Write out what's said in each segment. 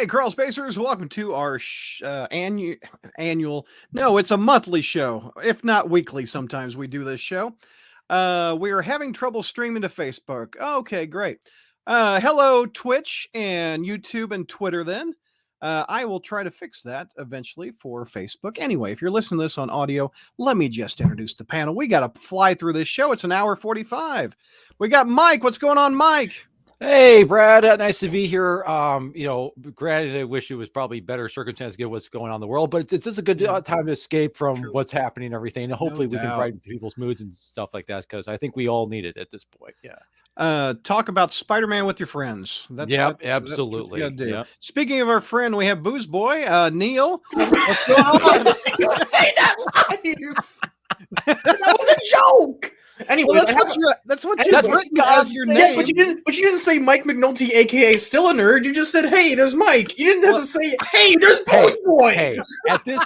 Hey, Crawl Spacers, welcome to our annual. No, it's a monthly show, if not weekly. Sometimes we do this show. We are having trouble streaming to Facebook. Okay, great. Hello, Twitch and YouTube and Twitter then. I will try to fix that eventually for Facebook. Anyway, if you're listening to this on audio, let me just introduce the panel. We got to fly through this show. It's an hour 45. We got Mike. What's going on, Mike? Hey, Brad, nice to be here. Granted, I wish it was probably better circumstances to get what's going on in the world, but it's just a good time to escape from what's happening and everything. And hopefully we can brighten people's moods and stuff like that, because I think we all need it at this point. Yeah. Talk about Spider-Man with your friends. Absolutely. That's yep. Speaking of our friend, we have Booze Boy, Neil. What's going on? You say that live. That was a joke. Anyway, well, that's what's written as your name. But you didn't say Mike McNulty, aka Still a Nerd. You just said, "Hey, there's Mike." You didn't have to say, "Hey, there's Booze Boy." Hey, at this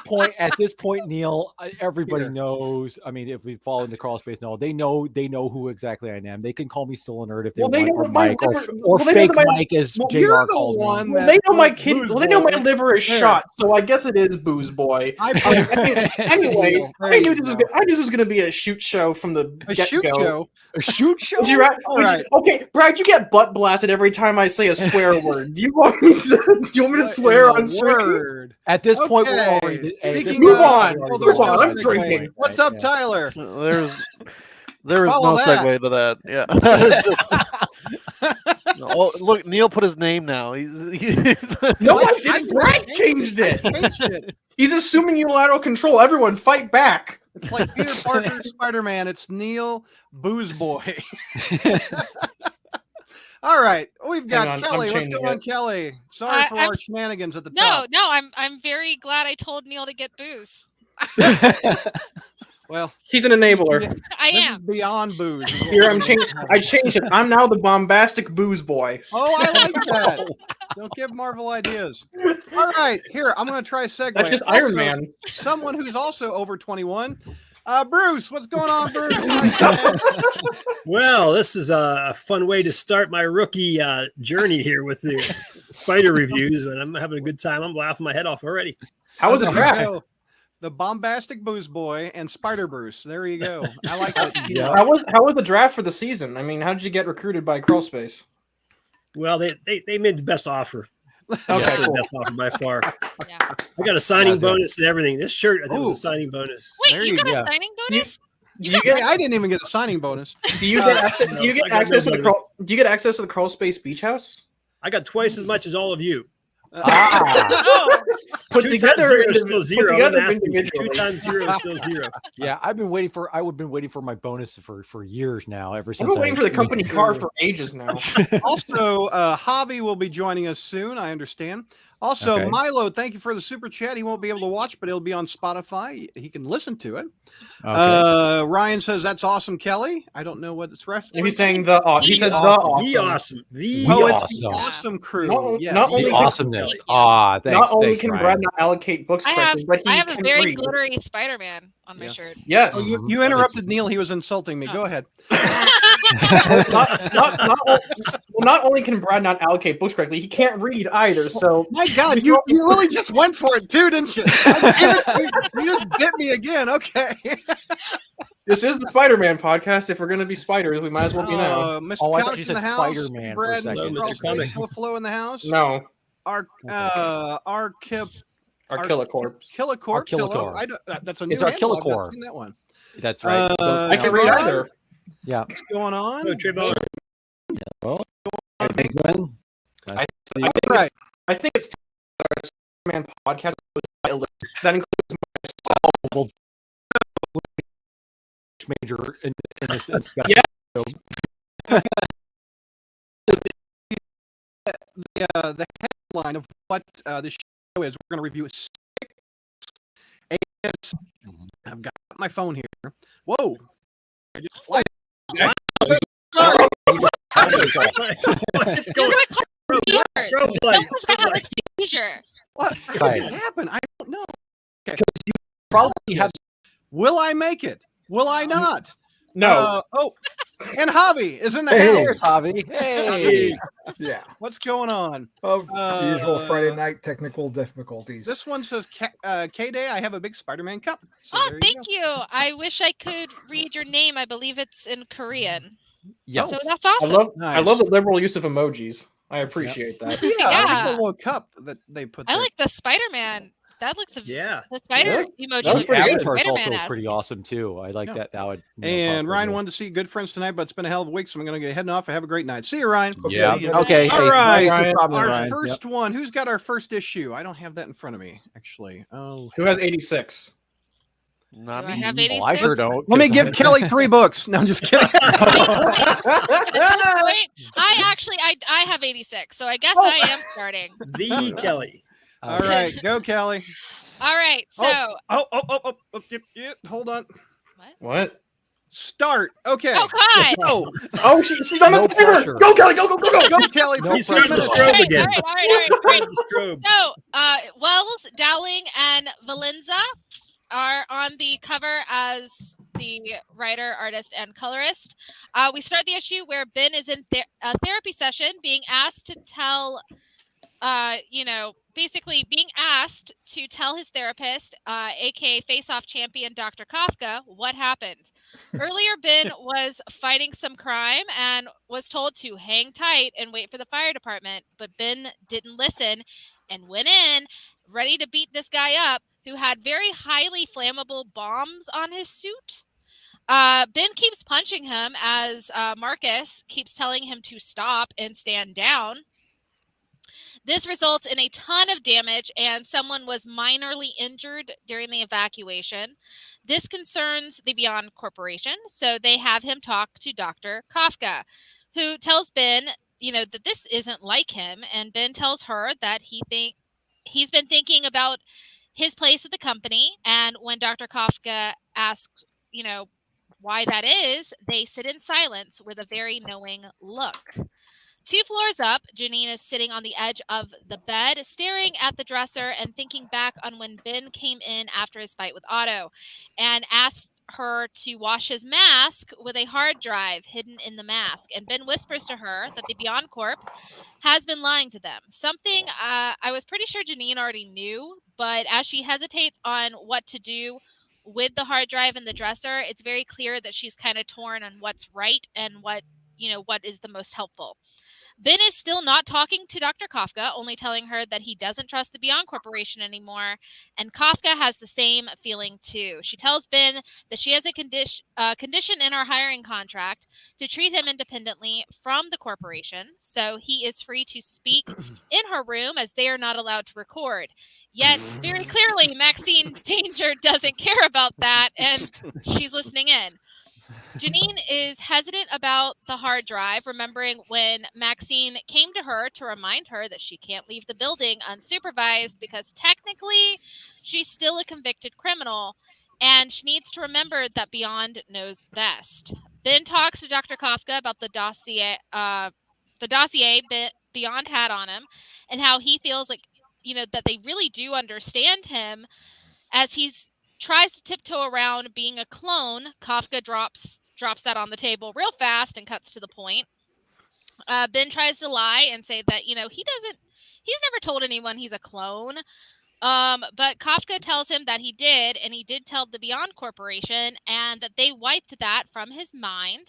point, Neil, everybody knows. I mean, if we fall into crawl space, they know who exactly I am. They can call me Still a Nerd if they want, or Mike, or fake Mike as JR called me. Well, they know my kid. Well, they know my liver is shot, so I guess it is Booze Boy. Anyways, I knew this was going to be a shoot show from the get-go. A shoot show? Okay, Brad, you get butt blasted every time I say a swear word. Do you want me to swear on stream? At this point, we're already move on. I'm drinking. What's up, Tyler? There is no segue to that. Yeah. Oh, look, Neil put his name now. No, I didn't. Brad changed it. He's assuming unilateral control. Everyone, fight back. It's like Peter Parker, Spider-Man. It's Neil Booze Boy. All right, we've got Kelly. What's going on, Kelly? Sorry for our shenanigans at the top. No, I'm very glad I told Neil to get booze. Well, she's an enabler. This is beyond booze. Here, I changed it. I'm now the bombastic Booze Boy. Oh, I like that. Don't give Marvel ideas. All right, here, I'm going to try segue. That's just Iron Man. Someone who's also over 21. Bruce, what's going on, Bruce? Well, this is a fun way to start my rookie journey here with the Spider reviews, and I'm having a good time. I'm laughing my head off already. How was the draft? The bombastic Booze Boy and Spider Bruce. There you go. I like it. Yeah. How was the draft for the season? I mean, how did you get recruited by Crawl Space? Well, they made the best offer. Okay, cool. Best offer by far. Yeah. I got a signing bonus and everything. This shirt, I think, was a signing bonus. Wait, you got a signing bonus? I didn't even get a signing bonus. Do you get access? Do you get access to the crawl? Do you get access to the Crawl Space Beach House? I got twice as much as all of you. Put together individually. 2 times 0 is still 0. Yeah, I've been waiting for my bonus for years now. Ever since I've been waiting for the company car for ages now. Also, Javi will be joining us soon, I understand. Also, Milo, thank you for the super chat. He won't be able to watch, but it'll be on Spotify. He can listen to it. Okay. Ryan says that's awesome, Kelly. I don't know what it's referencing. He's saying the awesome. The awesome crew. Not only awesomeness. Thanks. Not only can Brad not allocate books correctly, but I have a very glittery Spider-Man on my shirt. Yes. Oh, you interrupted Neil. He was insulting me. Go ahead. Not only can Brad not allocate books correctly, he can't read either. So my God, you really just went for it too, didn't you? You just bit me again. Okay. This is the Spider-Man podcast. If we're going to be spiders, we might as well be now. Mr. Couch in the house. Spider-Man Brad, for a second. Mr. Flow in the house. No. Our Killer Corpse. Killer Corpse. That's a new. It's our Killer Corps. I've seen that one. That's right. I can read either. Yeah. What's going on? I think it's Spider-Man podcast that includes myself. Major in this. Yeah. The headline of what this show is, we're going to review 6 AS. I've got my phone here. Whoa. I just fly. Sorry. What's going on? What's going to happen? I don't know. Because you probably have. Will I make it? Will I not? No. And Javi is in the Hey. house. There's Javi. Hey. Yeah. What's going on? Usual Friday night technical difficulties. This one says, K-Day, I have a big Spider-Man cup. So Oh, thank you. I wish I could read your name. I believe it's in Korean. Yes. So that's awesome. I love the liberal use of emojis. I appreciate that. Yeah, I like the Yeah. little cup that they put I there. like the Spider-Man. That looks Yeah. the spider Yeah. emoji. That was looks pretty very good. Avatar's also Spider-Man-esque. pretty awesome too. I like that. That would. And Ryan wanted to see good friends tonight, but it's been a hell of a week, so I'm going to get heading off. Have a great night. See you, Ryan. Yeah. Yeah. Okay. All Hey, right. Ryan. Our Ryan. first one. Who's got our first issue? I don't have that in front of me, actually. Oh, Who has 86? Not Do I me. have Oh, 86? I sure don't. let me 'cause give Kelly 3 books. No, I'm just kidding. At this point, I have 86, so I guess I am starting. The Kelly. All right, go, Kelly. All right, so Hold on. What? Start. Okay. oh god, Go. Oh, she's on No the timer. pressure. Go, Kelly. Go, go, go, go. Go, Kelly. No You started the pressure. all strobe right, again. all right. The strobe. So, Wells, Dowling, and Valenza are on the cover as the writer, artist, and colorist. We start the issue where Ben is in a therapy session, being asked to tell, basically being asked to tell his therapist, aka face-off champion Dr. Kafka, what happened. Earlier, Ben was fighting some crime and was told to hang tight and wait for the fire department, but Ben didn't listen and went in ready to beat this guy up who had very highly flammable bombs on his suit. Ben keeps punching him as Marcus keeps telling him to stop and stand down. This results in a ton of damage, and someone was minorly injured during the evacuation. This concerns the Beyond Corporation, so they have him talk to Dr. Kafka, who tells Ben, that this isn't like him, and Ben tells her that he's been thinking about his place at the company, and when Dr. Kafka asks, why that is, they sit in silence with a very knowing look. 2 floors up, Janine is sitting on the edge of the bed, staring at the dresser and thinking back on when Ben came in after his fight with Otto and asked her to wash his mask with a hard drive hidden in the mask. And Ben whispers to her that the Beyond Corp has been lying to them. Something I was pretty sure Janine already knew, but as she hesitates on what to do with the hard drive in the dresser, it's very clear that she's kind of torn on what's right and what is the most helpful. Ben is still not talking to Dr. Kafka, only telling her that he doesn't trust the Beyond Corporation anymore, and Kafka has the same feeling too. She tells Ben that she has a condition in her hiring contract to treat him independently from the corporation, so he is free to speak in her room as they are not allowed to record. Yet, very clearly, Maxine Danger doesn't care about that, and she's listening in. Janine is hesitant about the hard drive, remembering when Maxine came to her to remind her that she can't leave the building unsupervised because technically she's still a convicted criminal, and she needs to remember that Beyond knows best. Ben talks to Dr. Kafka about the dossier Beyond had on him and how he feels like, that they really do understand him as he's tries to tiptoe around being a clone. Kafka drops that on the table real fast and cuts to the point. Ben tries to lie and say that, he's never told anyone he's a clone. But Kafka tells him that he did, and he did tell the Beyond Corporation, and that they wiped that from his mind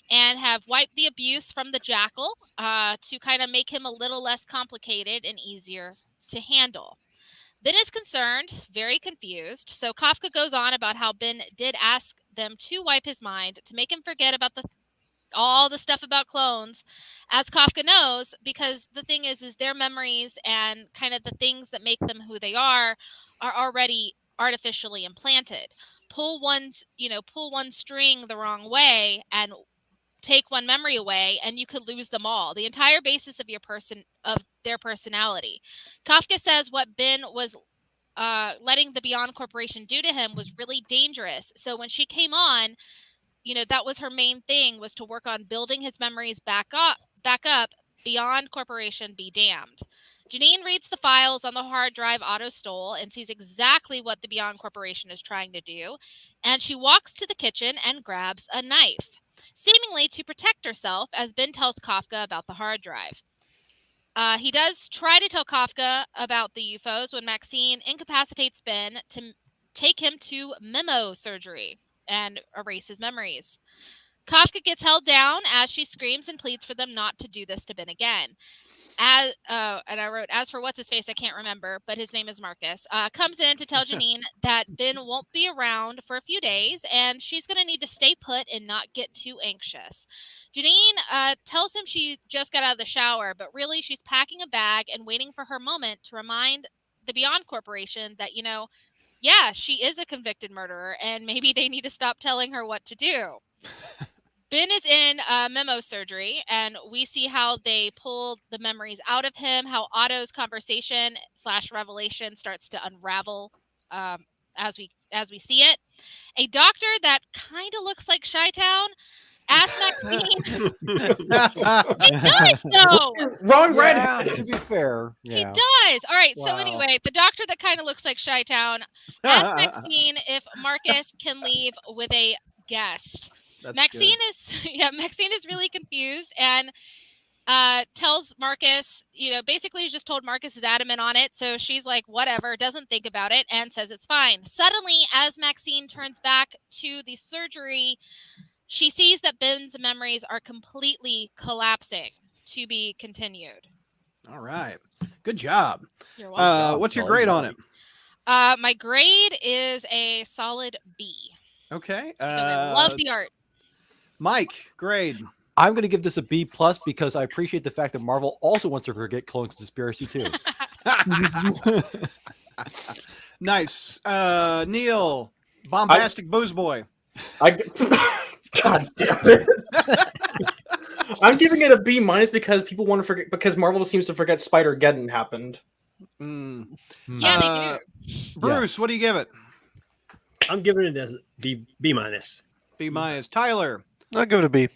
and have wiped the abuse from the Jackal to kind of make him a little less complicated and easier to handle. Ben is concerned, very confused, so Kafka goes on about how Ben did ask them to wipe his mind to make him forget about all the stuff about clones, as Kafka knows, because the thing is their memories and kind of the things that make them who they are already artificially implanted. Pull one string the wrong way and take one memory away, and you could lose them all. The entire basis of their personality. Kafka says what Ben was letting the Beyond Corporation do to him was really dangerous. So when she came on, that was her main thing, was to work on building his memories back up. Beyond Corporation be damned. Janine reads the files on the hard drive Otto stole and sees exactly what the Beyond Corporation is trying to do. And she walks to the kitchen and grabs a knife, seemingly to protect herself as Ben tells Kafka about the hard drive. He does try to tell Kafka about the UFOs when Maxine incapacitates Ben to take him to memo surgery and erase his memories. Kafka gets held down as she screams and pleads for them not to do this to Ben again. And I wrote, as for what's his face, I can't remember, but his name is Marcus, comes in to tell Janine that Ben won't be around for a few days and she's going to need to stay put and not get too anxious. Janine tells him she just got out of the shower, but really she's packing a bag and waiting for her moment to remind the Beyond Corporation that, yeah, she is a convicted murderer and maybe they need to stop telling her what to do. Ben is in memo surgery, and we see how they pull the memories out of him, how Otto's conversation / revelation starts to unravel as we see it. A doctor that kind of looks like Chi-Town asks Maxine. It does, though. Wrong red. To be fair. Yeah. He does. All right. Wow. So anyway, the doctor that kind of looks like Chi-Town asks Maxine if Marcus can leave with a guest. Maxine is really confused and tells Marcus, basically just told Marcus is adamant on it. So she's like, whatever, doesn't think about it and says it's fine. Suddenly, as Maxine turns back to the surgery, she sees that Ben's memories are completely collapsing. To be continued. All right. Good job. You're welcome. What's your grade on it? My grade is a solid B. Okay. I love the art. Mike, grade. I'm going to give this a B+ because I appreciate the fact that Marvel also wants to forget Clone Conspiracy too. Nice. Neil, bombastic booze boy. God damn it. I'm giving it a B- because people want to forget, because Marvel seems to forget Spider-Geddon happened. Yeah, they do. Bruce, what do you give it? I'm giving it as B-. B-. Tyler. I'll give it a B.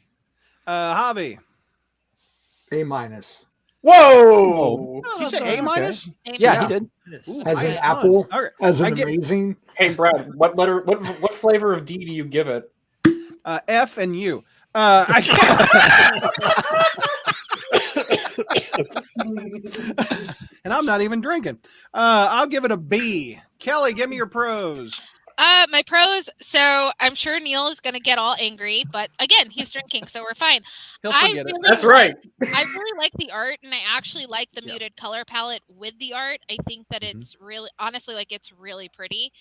Javi. A-. Whoa! Did you say A-? Yeah, Yeah. he did. Ooh, As an nice. apple, Okay. as an I get- amazing. Hey, Brad, what flavor of D do you give it? F and U. I and I'm not even drinking. I'll give it a B. Kelly, give me your pros. My pros. So I'm sure Neil is going to get all angry, but again, he's drinking, so we're fine. He'll forget it. That's right. I really like the art, and I actually like the muted color palette with the art. I think that it's really, honestly, it's really pretty.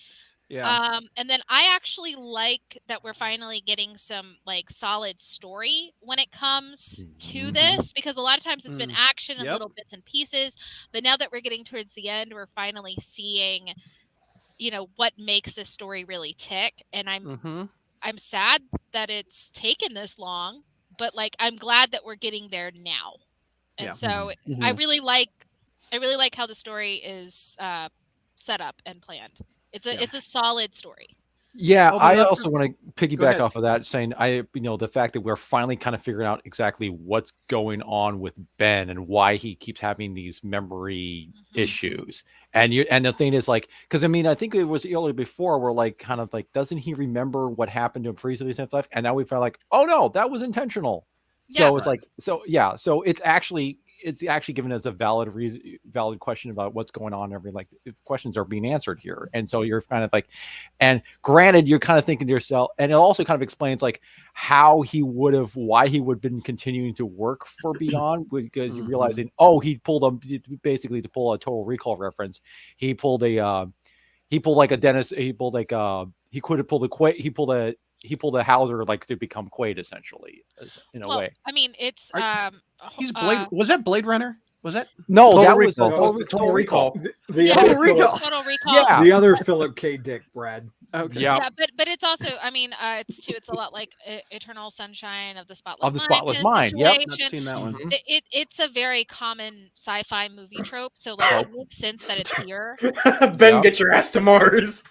Yeah. And then I actually like that we're finally getting some solid story when it comes to this, because a lot of times it's been action and little bits and pieces, but now that we're getting towards the end, we're finally seeing what makes this story really tick. And I'm sad that it's taken this long, but I'm glad that we're getting there now. And so I really like how the story is set up and planned. It's a solid story. Yeah, I also want to piggyback off of that, saying the fact that we're finally kind of figuring out exactly what's going on with Ben and why he keeps having these memory issues. And the thing is, because I think it was earlier before where doesn't he remember what happened to him previously in his life? And now we found oh no, that was intentional. So it's so it's actually given us a valid question about what's going on. If questions are being answered here. And so you're kind of and granted, you're kind of thinking to yourself, and it also kind of explains why he would have been continuing to work for Beyond, because you're realizing, he pulled basically, to pull a Total Recall reference. He pulled a Dennis, he pulled he could have pulled he pulled a Hauser to become Quaid, essentially, in a way. I mean, it's he's Blade. Was that Blade Runner? Was that? No, Total that Recall. was Total Recall. The Total other Recall. Total Recall. Yeah. The other Philip K. Dick, Brad. Okay. Yeah, but it's also, it's a lot like Eternal Sunshine of the Spotless Mind. Yep, I've seen that one. It's a very common sci-fi movie trope, so it makes sense that it's here. Ben, get your ass to Mars.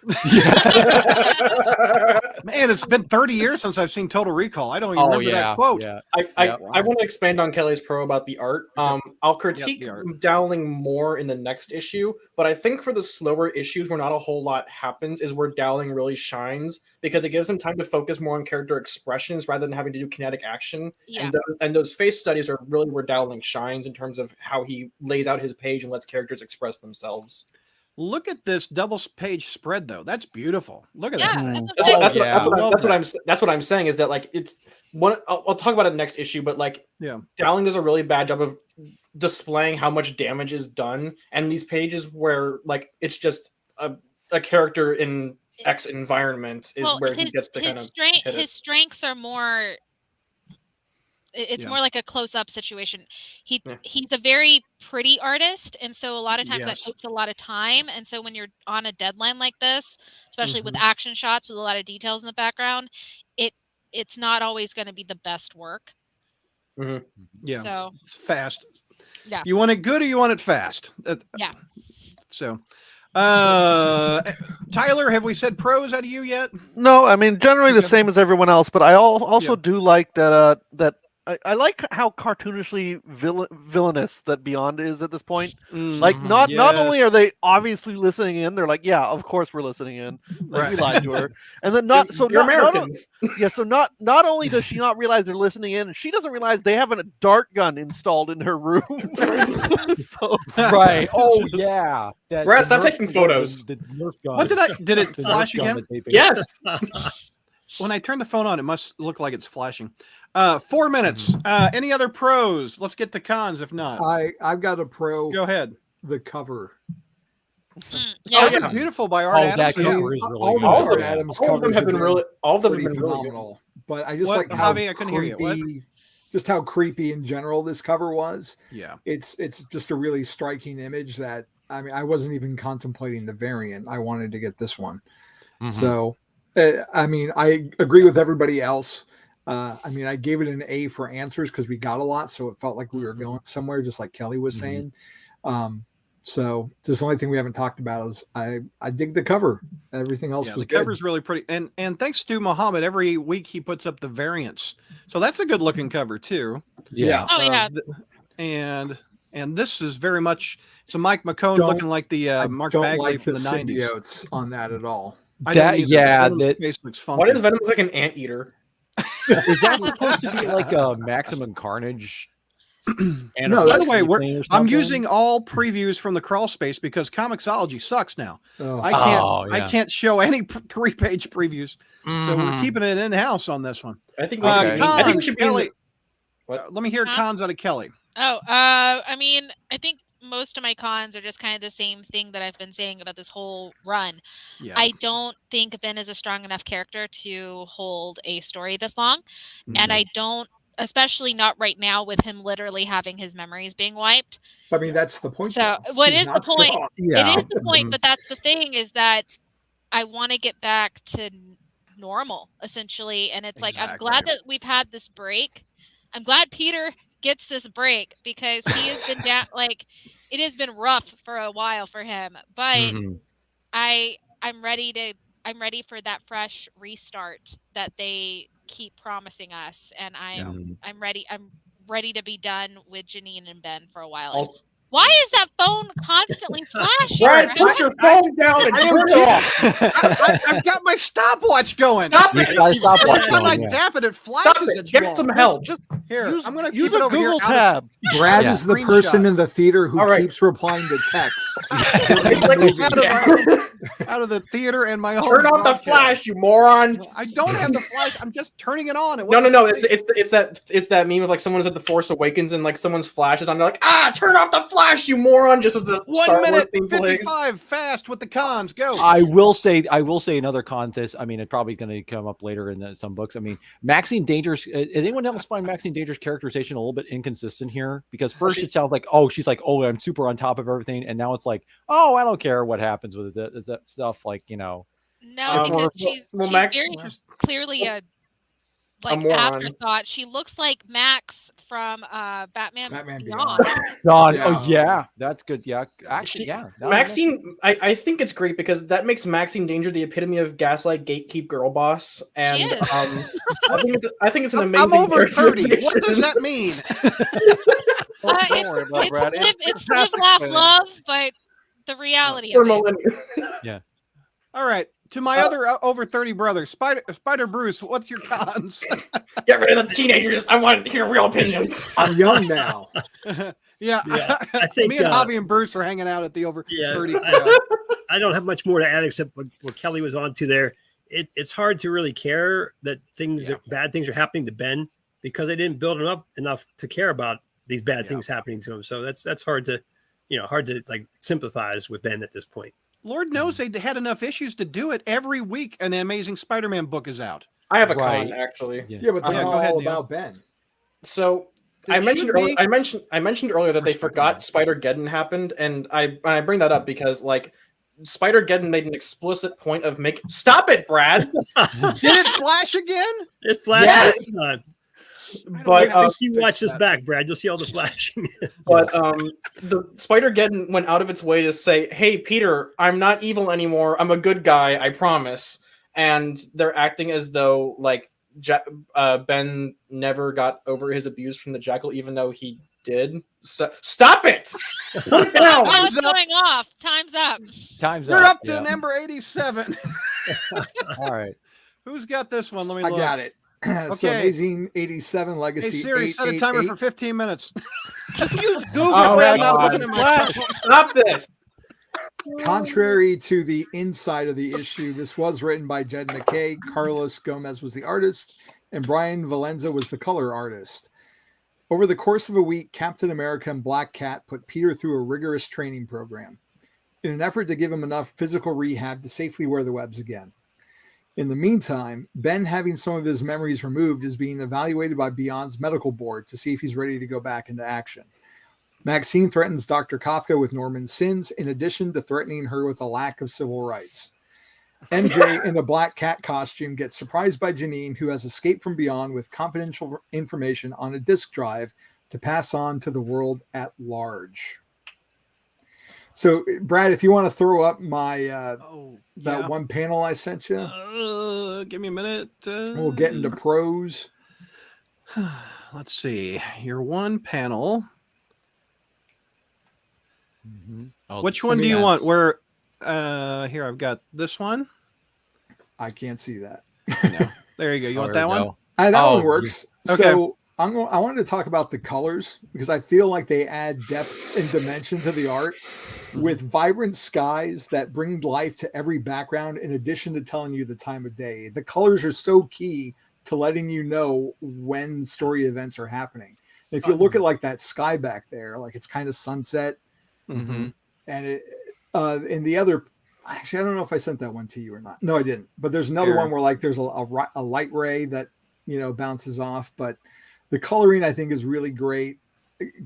Man, it's been 30 years since I've seen Total Recall. I don't even remember that quote. I want to expand on Kelly's pro about the art. I'll critique critique Dowling more in the next issue, but I think for the slower issues where not a whole lot happens is where Dowling really shines, because it gives him time to focus more on character expressions rather than having to do kinetic action. Yeah. And those face studies are really where Dowling shines in terms of how he lays out his page and lets characters express themselves. Look at this double page spread, though. That's beautiful. Look at that. That's what I'm saying is that, like, it's one. I'll talk about it next issue, but like, Dowling does a really bad job of displaying how much damage is done, and these pages where like it's just a character in X environment is where he gets to kind of his strengths are more. It's more like a close-up situation. He's a very pretty artist, and so a lot of times that takes a lot of time. And so when you're on a deadline like this, especially with action shots with a lot of details in the background, it's not always going to be the best work. Yeah, so it's fast. Yeah, you want it good or you want it fast? Yeah. So, Tyler, have we said pros out of you yet? No, I mean generally the same as everyone else, but I also do like that I like how cartoonishly villainous that Beyond is at this point. Like, not only are they obviously listening in, they're like, yeah, of course we're listening in. Like, we lied to her. And then not Americans. So not only does she not realize they're listening in, she doesn't realize they have a dart gun installed in her room. Right. Oh yeah. Brad, stop taking photos. The Nerf gun. What did it flash again? Yes. When I turn the phone on, it must look like it's flashing. 4 minutes. Any other pros? Let's get to cons. If not, I've got a pro. Go ahead. The cover. That was beautiful by Art Adams. That cover is really all good. these Art Adams covers have been really phenomenal. But I just like how Javi, I couldn't hear you. What? Just how creepy in general this cover was. Yeah, it's just a really striking image that I wasn't even contemplating the variant. I wanted to get this one. So. I agree with everybody else. I gave it an A for answers because we got a lot, so it felt like we were going somewhere, just like Kelly was saying. So just the only thing we haven't talked about is I dig the cover. Everything else was the good. cover's really pretty. And thanks to Muhammad, every week he puts up the variants, so that's a good looking cover too. Yeah. Oh yeah. And this is very much it's a Mike McCone looking like the Mark Bagley from the 90s. Symbiotes on that at all. That face looks funky. Why does Venom look like an anteater? Is that supposed to be like a Maximum Carnage? No, by the way, I'm using all previews from the crawl space because Comixology sucks now. I can't show any 3-page previews, so we're keeping it in house on this one. I think we should be Kelly. Let me hear cons out of Kelly. I think most of my cons are just kind of the same thing that I've been saying about this whole run. Yeah. I don't think Ben is a strong enough character to hold a story this long. And I don't, especially not right now with him literally having his memories being wiped. That's the point. So what is the point? It is the point, but that's the thing is that I want to get back to normal essentially. And it's like, I'm glad that we've had this break. I'm glad Peter gets this break because he has been down, like it has been rough for a while for him, but I'm ready for that fresh restart that they keep promising us, and I'm ready to be done with Janine and Ben for a while. Why is that phone constantly flashing? Brad, put your phone down and turn it off. I've got my stopwatch going. Stop it! Every time I tap it, it flashes. Get some help. Just here. I'm going to use keep it a over Google here. tab. Brad is the person in the theater who keeps replying to texts. out of the theater and my turn off the flash, you moron. I don't have the flash. I'm just turning it on. No. It's that meme of like someone's at the Force Awakens and like someone's flash is on. They're like, turn off the flash, you moron! Just as the 1 minute 55 fast with the cons. Go. I will say another contest. It's probably going to come up later in some books. Maxine Danger's. Does anyone else find Maxine Danger's characterization a little bit inconsistent here? Because first it sounds like, she's like, I'm super on top of everything, and now it's like, I don't care what happens with it. Is that stuff like, No, because she's very clearly a afterthought. She looks like Max from Batman Beyond. Oh yeah, that's good. Yeah, actually, Maxine, I think it's great because that makes Maxine Danger the epitome of gaslight gatekeep girl boss, and I think it's an amazing. I'm over 30. What does that mean? Don't worry about it, Brad. It's live, laugh, love, but the reality For of it. millennium. Yeah. All right. To my other over 30 brother, Spider Bruce, what's your cons? Get rid of the teenagers. I want to hear real opinions. I'm young now. Yeah, I think me and Javi and Bruce are hanging out at the over 30 crowd. I don't have much more to add except what Kelly was on to there. It's hard to really care that bad things are happening to Ben because they didn't build him up enough to care about these bad things happening to him. So that's hard to, hard to like sympathize with Ben at this point. Lord knows they had enough issues to do it. Every week an Amazing Spider-Man book is out. I have a con actually. Yeah, but they're not all about Ben. So I mentioned earlier that they forgot Spider-Geddon happened, and I bring that up because like Spider-Geddon made an explicit point of stop it, Brad. Did it flash again? It flashed. Yes. But if you watch this back, Brad, you'll see all the flashing. But the Spider-Geddon went out of its way to say, "Hey, Peter, I'm not evil anymore. I'm a good guy. I promise." And they're acting as though like Ben never got over his abuse from the Jackal, even though he did. So, stop it! Put it down. Oh, it's going off. Time's up. We're up to number 87. All right. Who's got this one? Let me look. I got it. So Amazing 87 Legacy. Hey Siri, set a timer for 15 minutes. Just use Google. Oh, not looking at my phone. Stop this. Contrary to the inside of the issue, this was written by Jed McKay. Carlos Gomez was the artist, and Brian Valenza was the color artist. Over the course of a week, Captain America and Black Cat put Peter through a rigorous training program in an effort to give him enough physical rehab to safely wear the webs again. In the meantime, Ben, having some of his memories removed, is being evaluated by Beyond's medical board to see if he's ready to go back into action. Maxine threatens Dr. Kafka with Norman's sins, in addition to threatening her with a lack of civil rights. MJ, in a Black Cat costume, gets surprised by Janine, who has escaped from Beyond with confidential information on a disk drive to pass on to the world at large. So, Brad, if you want to throw up my one panel I sent you, give me a minute. We'll get into pros. Let's see. Your one panel. Which one do you want? Where? Here, I've got this one. I can't see that. No. There you go. You want that one? That one works. Okay. So I wanted to talk about the colors because I feel like they add depth and dimension to the art with vibrant skies that bring life to every background in addition to telling you the time of day. The colors are so key to letting you know when story events are happening. If you look at like that sky back there, like it's kind of sunset. Mm-hmm. And in the other, actually, I don't know if I sent that one to you or not. No, I didn't. But there's another one where like there's a light ray that, bounces off. But the coloring I think is really great.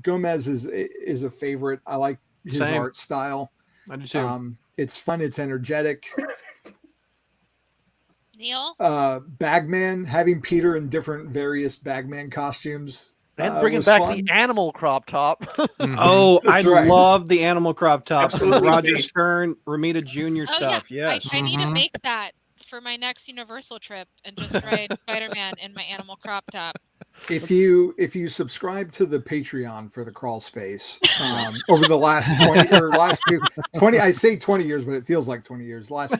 Gomez is a favorite. I like his art style. I do too. It's fun. It's energetic. Neil? Bagman, having Peter in different various Bagman costumes. And bringing back the animal crop top. Oh, I love the animal crop tops. Roger Stern, Romita Jr. stuff. Yeah. Yes. I need to make that for my next Universal trip and just ride Spider-Man in my animal crop top. If you subscribe to the Patreon for the crawl space over the last 20 I say 20 years, but it feels like 20 years, last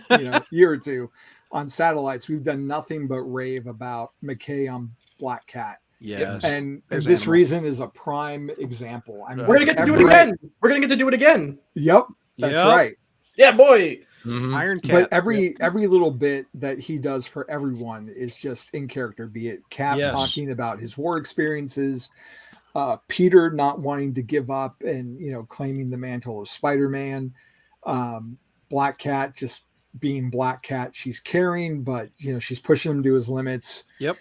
year or two on satellites, we've done nothing but rave about McKay on Black Cat. Yes. And this reason is a prime example. I mean, we're gonna get to do it again. We're gonna get to do it again. Yep. That's right. Yeah, boy. Mm-hmm. Iron Cat. But every little bit that he does for everyone is just in character, be it Cap talking about his war experiences, Peter not wanting to give up and claiming the mantle of Spider-Man, Black Cat just being Black Cat. She's caring, but she's pushing him to his limits. Yep.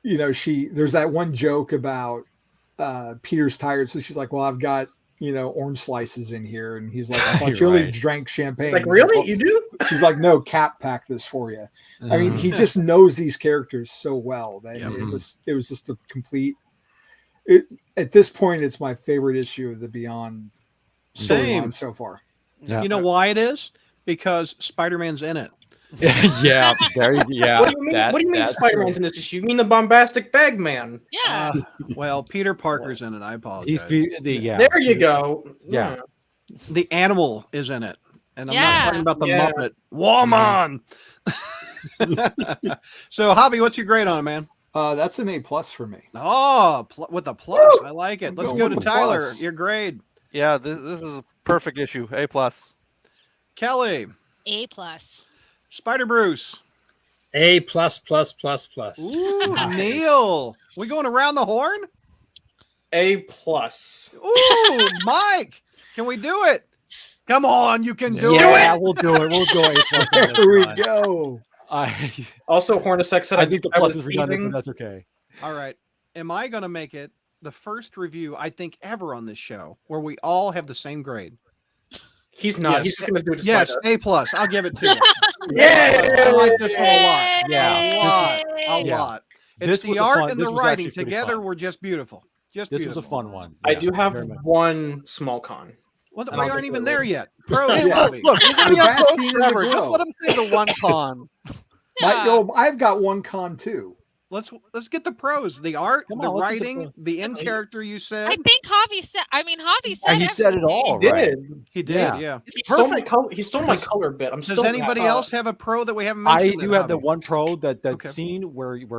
There's that one joke about Peter's tired, so she's like, well, I've got orange slices in here, and he's like, I thought you only drank champagne. It's like, really? Like, you do? She's like, no, Cap packed this for you. I mean, he just knows these characters so well that it was just a complete at this point, it's my favorite issue of the Beyond storyline so far. Yeah. You know why it is? Because Spider-Man's in it. Yeah, there you yeah. What do you mean? What do you mean Spider-Man's in this issue? You mean the bombastic bag man? Yeah. Well, Peter Parker's in it. I apologize. There you go. Yeah. The animal is in it. And I'm not Yeah. talking about the Yeah. Muppet. Woman. So, Javi, what's your grade on it, man? That's an A+ for me. Oh, with a plus. I like it. I'm Let's going go to with a Tyler. plus. Your grade. Yeah, this is a perfect issue. A+. Kelly. A+. Spider Bruce. A+++++. Ooh, Nice. Neil. We going around the horn? A+. Ooh, Mike. Can we do it? Come on, you can do Yeah, it. we'll do it. We'll go A+. There we go. Also, Hornacek said I think the I plus was is redundant, thieving. but that's okay. All right. Am I going to make it the first review, I think, ever on this show where we all have the same grade? He's not. Yes. He's just going to do it despite Yes, us. A+. I'll give it to you. Yeah. I like this one a lot. Yeah. A Yeah. lot. This It's was the a art fun- and this the was writing actually pretty together fun. were just beautiful. Just This beautiful. was a fun one. I Yeah, do have very much. one small con. Well, And we I'll aren't get even to it there later. yet. Pros, Hey, Bobby. look, he's gonna be You're on pros basking in the forever. Just glow. let him say the one con. I've got one con too. Let's get the pros. The art, Come the on, let's get the writing, pro- the in character you said. I think Javi said. Javi said. He said it everything. all He right. did. He did, Yeah. yeah. He stole my color. He stole my color bit. I'm Does still anybody mad. else have a pro that we haven't I mentioned? do then, have the Javi? one pro that Okay. scene where it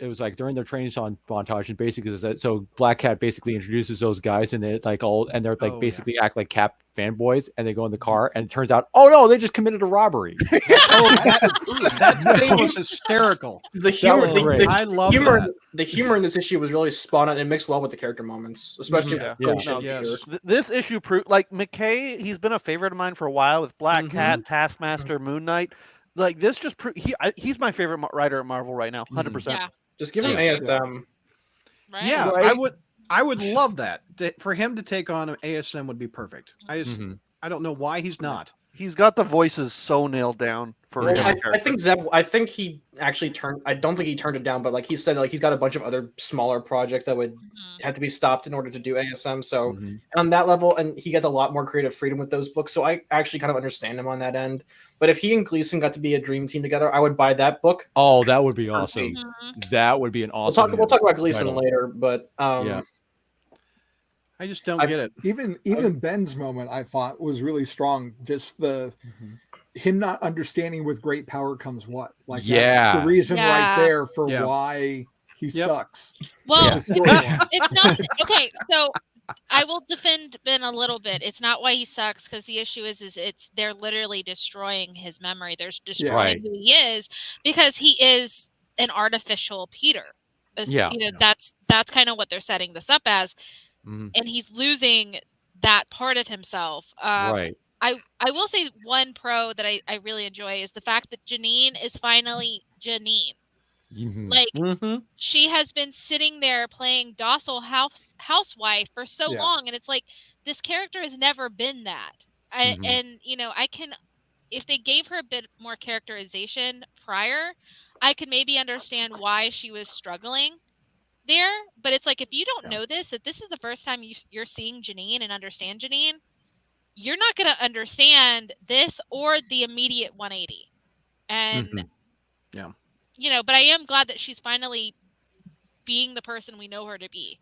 was like during their training montage, and basically so Black Cat basically introduces those guys, and they're Oh, basically act like Cap fanboys, and they go in the car, and it turns out, oh no, they just committed a robbery. That scene was hysterical. The humor. was great. I love humor. that. The humor in this issue was really spot on. It mixed well with the character moments, especially Yeah. with Yeah. Felicia and Yes. Peter. This issue proved, like, McKay, he's been a favorite of mine for a while with Black Cat, Taskmaster, Moon Knight. Like, this just he's my favorite writer at Marvel right now, 100%. Yeah. Just give him Yeah. ASM. Right. Yeah, Right? I would love that. For him to take on an ASM would be perfect. I don't know why he's not. He's got the voices so nailed down for Well, his I character. think Zeb. I think he actually turned. I don't think he turned it down, but like he said, like he's got a bunch of other smaller projects that would have to be stopped in order to do ASM. So on that level, and he gets a lot more creative freedom with those books. So I actually kind of understand him on that end. But if he and Gleason got to be a dream team together, I would buy that book. Oh, that would be awesome. Mhm. That would be an awesome. We'll talk about Gleason title. later, but Yeah. I just don't get it. Even Ben's moment I thought was really strong. Just him not understanding with great power comes what? Like that's the reason right there for why he sucks. Well, Yeah. it's not okay. So I will defend Ben a little bit. It's not why he sucks, because the issue is they're literally destroying his memory. They're destroying Right. who he is, because he is an artificial Peter. Yeah. That's kind of what they're setting this up as. And he's losing that part of himself. Right. I will say one pro that I really enjoy is the fact that Janine is finally Janine. Like she has been sitting there playing docile housewife for so long, and it's like this character has never been that. And I can, if they gave her a bit more characterization prior, I could maybe understand why she was struggling there. But it's like, if you don't know this, that this is the first time you're seeing Janine and understand Janine, you're not going to understand this or the immediate 180. And but I am glad that she's finally being the person we know her to be.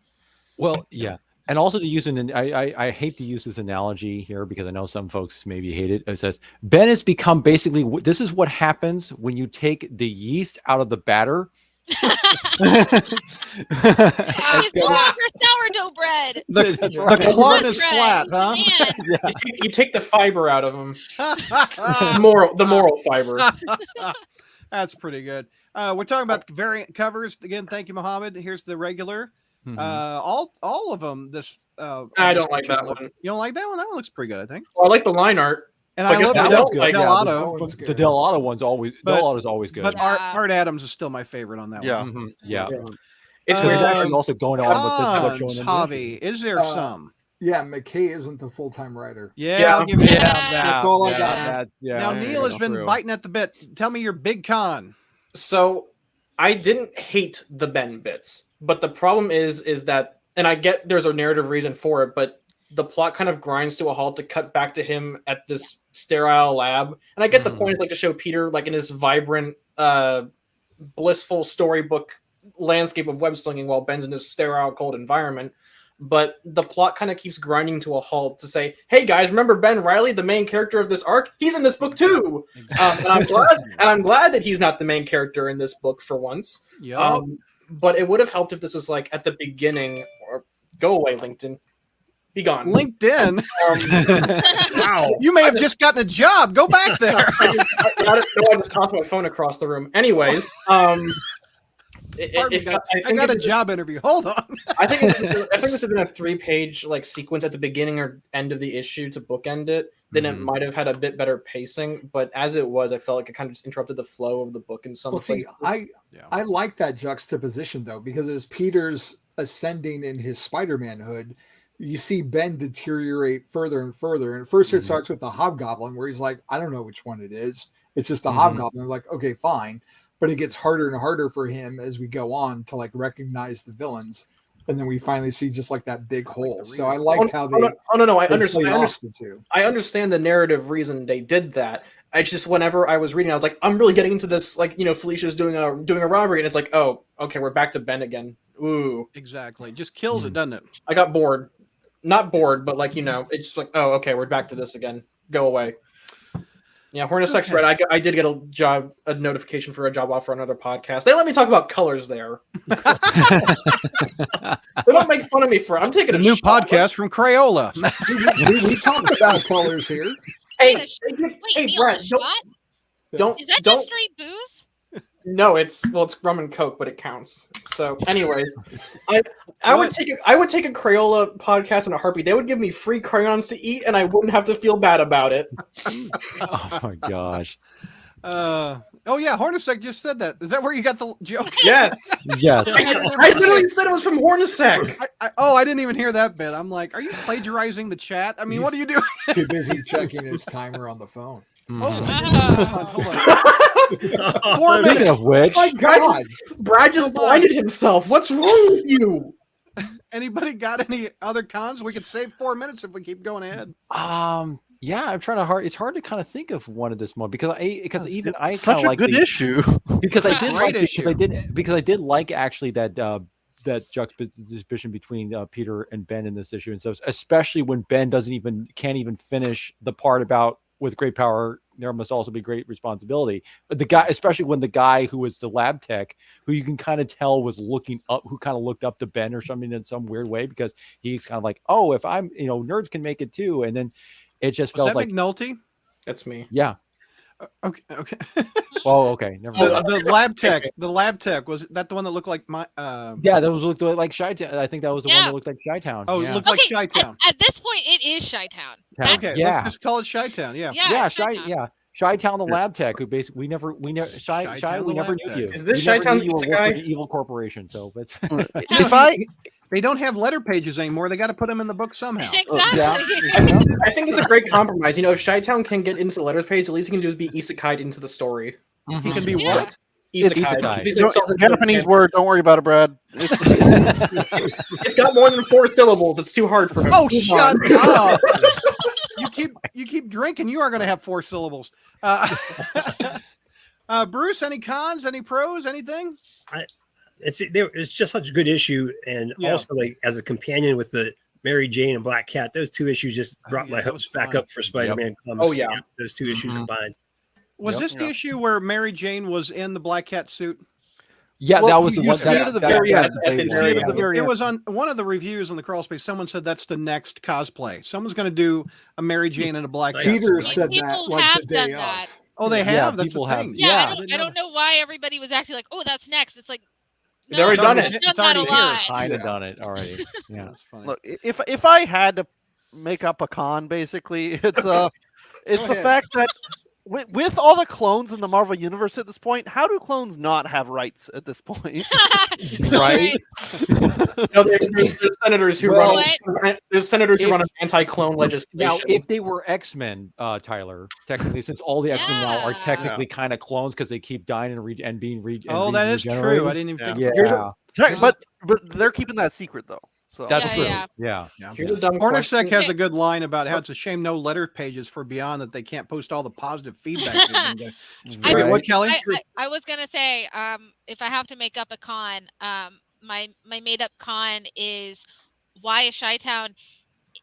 Well, yeah. And also to use I hate to use this analogy here because I know some folks maybe hate it. It says Ben has become basically, this is what happens when you take the yeast out of the batter. He's no longer sourdough bread. The corn is flat, huh? You take the fiber out of them. the moral fiber. That's pretty good. We're talking about variant covers again. Thank you, Mohammed. Here's the regular. All of them. This I don't like that one. You don't like that one? That one looks pretty good, I think. Well, I like the line art. And I love Del The Del Otto one's always Del Otto's always good. But Art Adams is still my favorite on that one. Yeah. It's actually also going on with this. Javi, is there some? Yeah, McKay isn't the full-time writer. Yeah, I'll give you that. That's all I got. Now Neil has been biting at the bit. Tell me your big con. So I didn't hate the Ben bits, but the problem is that, and I get there's a narrative reason for it, but the plot kind of grinds to a halt to cut back to him at this sterile lab. And I get the point, like to show Peter like in his vibrant, blissful storybook landscape of web slinging while Ben's in this sterile, cold environment. But the plot kind of keeps grinding to a halt to say, "Hey guys, remember Ben Reilly, the main character of this arc? He's in this book too." And I'm glad that he's not the main character in this book for once. Yep. But it would have helped if this was like at the beginning. Or go away, LinkedIn. Be gone. LinkedIn. Wow. You may have just gotten a job. Go back there. I just tossed my phone across the room. Anyways, I got a job interview. Hold on. I think this would have been a 3-page like sequence at the beginning or end of the issue to bookend it. Then it might have had a bit better pacing. But as it was, I felt like it kind of just interrupted the flow of the book in some places. I like that juxtaposition though, because as Peter's ascending in his Spider-Man hood, you see Ben deteriorate further and further. And first it starts with the Hobgoblin where he's like, I don't know which one it is. It's just a Hobgoblin. Like, okay, fine. But it gets harder and harder for him as we go on to like recognize the villains. And then we finally see just like that big hole. So I liked how they. I understand the narrative reason they did that. I just, whenever I was reading, I was like, I'm really getting into this. Like, Felicia's doing a robbery, and it's like, oh, okay, we're back to Ben again. Ooh, exactly. Just kills it, doesn't it? I got bored. Not bored, but like it's just like, oh, okay, we're back to this again. Go away. Yeah, Hornacek's right. I did get a notification for a job offer on another podcast. They let me talk about colors there. They don't make fun of me for it. I'm taking a new podcast from Crayola. we talked about colors here. Hey, Brad, don't. Is that just straight booze? No, it's rum and coke, but it counts. So, anyways, I would take a Crayola podcast in a heartbeat. They would give me free crayons to eat, and I wouldn't have to feel bad about it. Oh my gosh. Oh yeah, Hornacek just said that. Is that where you got the joke? Yes. Yes. I literally said it was from Hornacek. I didn't even hear that bit. I'm like, are you plagiarizing the chat? I mean, what are you doing? Too busy checking his timer on the phone. Hold on. 4 minutes. Of which, my God, Brad just blinded himself. What's wrong with you? Anybody got any other cons? We could save 4 minutes if we keep going ahead. Yeah, I'm trying to it's hard to kind of think of one at this moment because I kind of such a like good issue because I did like actually that juxtaposition between Peter and Ben in this issue, and so especially when Ben can't even finish the part about with great power there must also be great responsibility. But the guy, especially when the guy who was the lab tech, who you can kind of tell was looking up, who kind of looked up to Ben or something in some weird way because he's kind of like, oh, if I'm nerds can make it too, and then it just felt like McNulty. That's me. Yeah. Okay. Oh, okay. Never mind. The lab tech was that the one that looked like my? Yeah, that looked like Chi-Town. I think that was the one that looked like Chi-Town. Oh, it looked like Chi-Town. At this point, it is Chi-Town. Okay, let's just call it Chi-Town. Yeah. Chi-Town, the lab tech, who basically we never knew you. Is this Chi-Town's guy? Evil corporation. So, but they don't have letter pages anymore. They got to put them in the book somehow. Exactly. I think it's a great compromise. If Chi-Town can get into the letters page, the least he can do is be isekai'd into the story. Mm-hmm. He can be what? Isekai. It's a Japanese word. Don't worry about it, Brad. It's got more than 4 syllables. It's too hard for him. Oh, shut up! You keep drinking. You are going to have 4 syllables. Bruce, any cons? Any pros? Anything? It's just such a good issue, and also like as a companion with the Mary Jane and Black Cat, those 2 issues just brought my hopes back up for Spider-Man comics. Oh yeah, those 2 issues combined. Was this the issue where Mary Jane was in the Black Cat suit? Yeah, that was the one. It was on one of the reviews on the crawl space. Someone said that's the next cosplay. Someone's going to do a Mary Jane in a Black Cat. Peter said that like the day of. Oh, they have. That's the thing. Yeah, I don't know why everybody was acting like, oh, that's next. It's like. They've already done it. It's already here. Kind of done it already. Yeah, that's funny. Look, if I had to make up a con, basically, it's the fact that with all the clones in the Marvel universe at this point, how do clones not have rights at this point? Right? There's senators who run. There's senators who run an anti-clone legislation. Now, if they were X-Men, Tyler, technically, since all the X-Men now are technically kind of clones because they keep dying and being that is true. I didn't even think. Yeah, but they're keeping that secret though. So that's true. Yeah. Here's a dumb Hornacek question. has a good line about how it's a shame no letter pages for Beyond that they can't post all the positive feedback. What, Kelly? I was gonna say, if I have to make up a con, my made up con is why is Chi-Town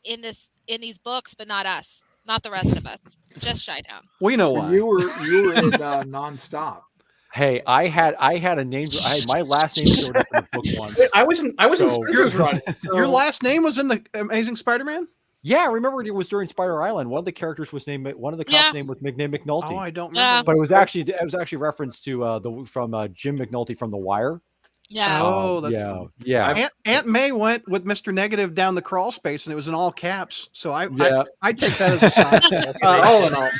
in these books, but not us, not the rest of us, just Chi-Town. We know why. You were in nonstop. Hey, I had a name. My last name showed up in the book once. I was in Spencer's run. So. Your last name was in the Amazing Spider-Man? Yeah, I rember it was during Spider Island. One of the characters was named. One of the cops' name was McNair McNulty. Oh, I don't remember. But it was actually reference to from Jim McNulty from The Wire. Yeah. Oh, that's funny. Yeah. Aunt May went with Mr. Negative down the crawl space, and it was in all caps. So I take that as a sign. All in all.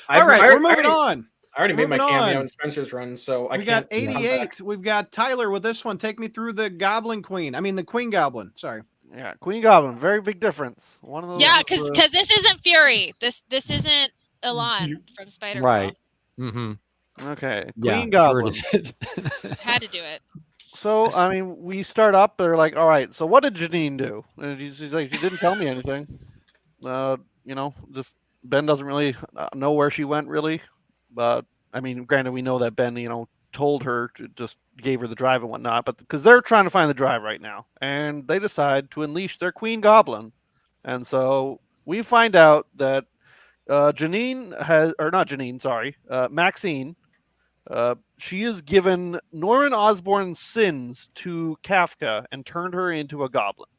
All right, we're moving on. I already made my cameo in Spencer's run, so we got 88. We've got Tyler with this one. Take me through the Goblin Queen. I mean, the Queen Goblin. Sorry. Yeah, Queen Goblin. Very big difference. One of those. Yeah, because this isn't Fury. This isn't Elan from Spider-Man. Right. Mm-hmm. Okay. Queen Goblin. Sure had to do it. So, I mean, we start up. They're like, all right, so what did Janine do? And she's like, she didn't tell me anything. Just Ben doesn't really know where she went, really. But, I mean, granted, we know that Ben, told her to just gave her the drive and whatnot, but because they're trying to find the drive right now. And they decide to unleash their Queen Goblin. And so we find out that Maxine, she has given Norman Osborn's sins to Kafka and turned her into a goblin.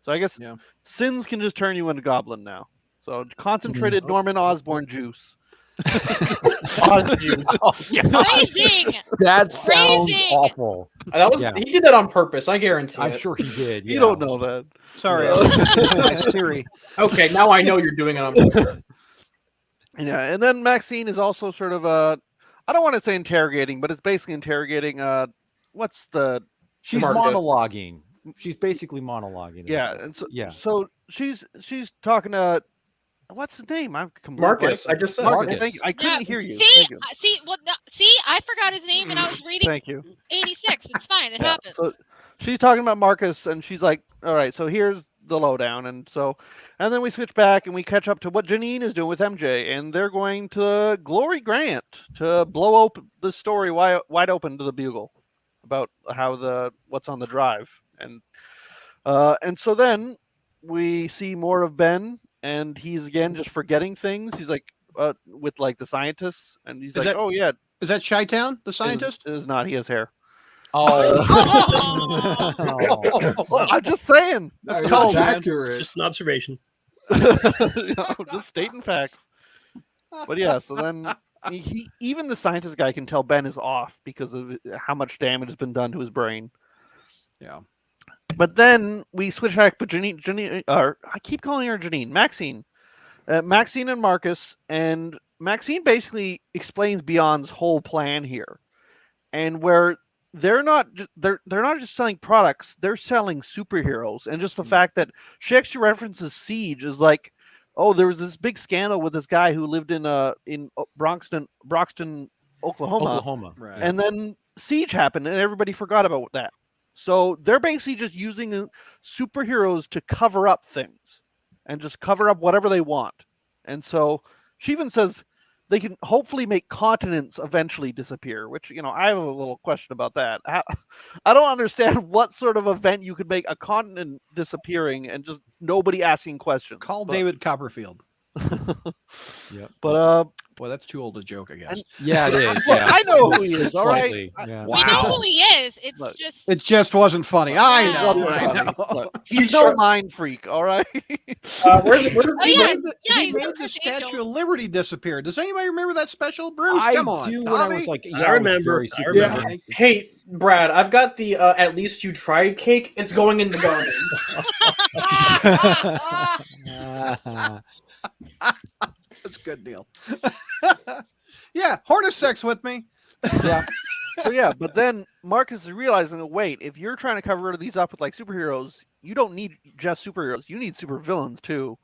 So I guess sins can just turn you into a goblin now. So concentrated Norman Osborn juice. Amazing. That sounds awful. He did that on purpose. I guarantee. I'm sure he did. You don't know that. Sorry, Siri. Okay, now I know you're doing it on purpose. Yeah, and then Maxine is also sort of I don't want to say interrogating, but it's basically interrogating. She's monologuing. She's basically monologuing. Yeah, and so she's talking to. What's his name? I'm Marcus. I just said Marcus. Thank you. I couldn't hear you. I forgot his name, and I was reading. Thank you. 86. It's fine. It happens. So she's talking about Marcus, and she's like, "All right, so here's the lowdown," and then we switch back and we catch up to what Janine is doing with MJ, and they're going to Glory Grant to blow up the story wide open to the Bugle about how what's on the drive, and so then we see more of Ben. And he's again just forgetting things. He's like with like the scientists, and he's "Oh yeah, is that Chi-Town, the scientist?" It is not. He has hair. Oh, I'm just saying. That's cold, accurate. Just an observation. Just stating facts. But yeah, so then even the scientist guy can tell Ben is off because of how much damage has been done to his brain. Yeah. But then we switch back, but Janine, I keep calling her Janine, Maxine and Marcus, and Maxine basically explains Beyond's whole plan here, and where they're not just selling products, they're selling superheroes, and just the fact that she actually references Siege is like, oh, there was this big scandal with this guy who lived in Broxton, Oklahoma, right. And then Siege happened, and everybody forgot about that. So they're basically just using superheroes to cover up things and just cover up whatever they want. And so she even says they can hopefully make continents eventually disappear, which, I have a little question about that. I don't understand what sort of event you could make a continent disappearing and just nobody asking questions. David Copperfield. Yep. But boy, that's too old a joke, I guess. Yeah, it is. Yeah. I know who he is. All right. Yeah. We know who he is. It just wasn't funny. I know. Look, he's no mind freak. All right. Where's it? He made the Statue of Liberty disappear. Does anybody remember that special? Bruce, come on. I remember. Hey, Brad, I've got the "At Least You Tried" cake. It's going in the garden. That's a good deal. Yeah, Hornacek's with me. Yeah. So yeah, but then Marcus is realizing that wait, if you're trying to cover these up with like superheroes, you don't need just superheroes. You need supervillains too.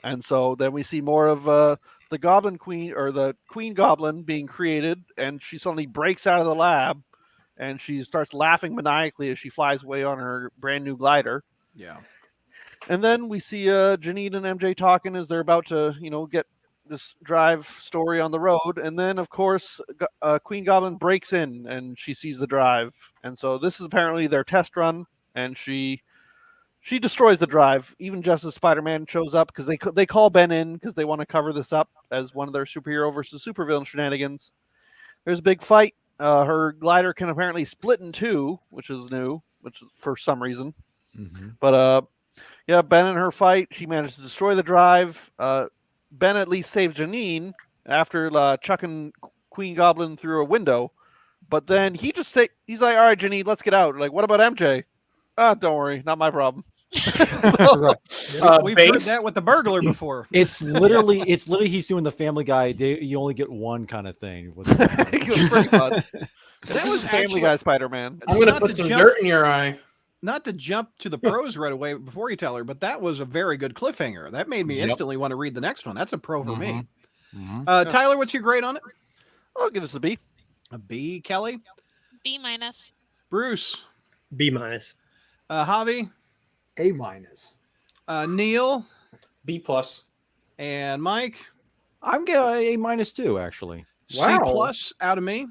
And so then we see more of the Goblin Queen or the Queen Goblin being created, and she suddenly breaks out of the lab, and she starts laughing maniacally as she flies away on her brand new glider. Yeah. And then we see Janine and MJ talking as they're about to, get this drive story on the road. And then, of course, Queen Goblin breaks in and she sees the drive. And so this is apparently their test run, and she destroys the drive, even just as Spider-Man shows up, because they call Ben in because they want to cover this up as one of their superhero versus supervillain shenanigans. There's a big fight. Her glider can apparently split in two, which is new, which is for some reason. But yeah, Ben and her fight. She managed to destroy the drive. Ben at least saves Janine after chucking Queen Goblin through a window. But then he's like, all right, Janine, let's get out. Like, what about MJ? Don't worry, not my problem. Right. We've heard that with the burglar before. It's literally he's doing the Family Guy. You only get one kind of thing. That was Family Guy Spider-Man. I'm gonna put some dirt in your eye. Not to jump to the pros right away before you tell her, but that was a very good cliffhanger. That made me instantly want to read the next one. That's a pro for me. Tyler, what's your grade on it? I'll give us a B. A B. Kelly? B minus. Bruce? B minus. Javi? A minus. Neil? B plus. And Mike? I'm getting A minus too, actually. Wow. C plus out of me.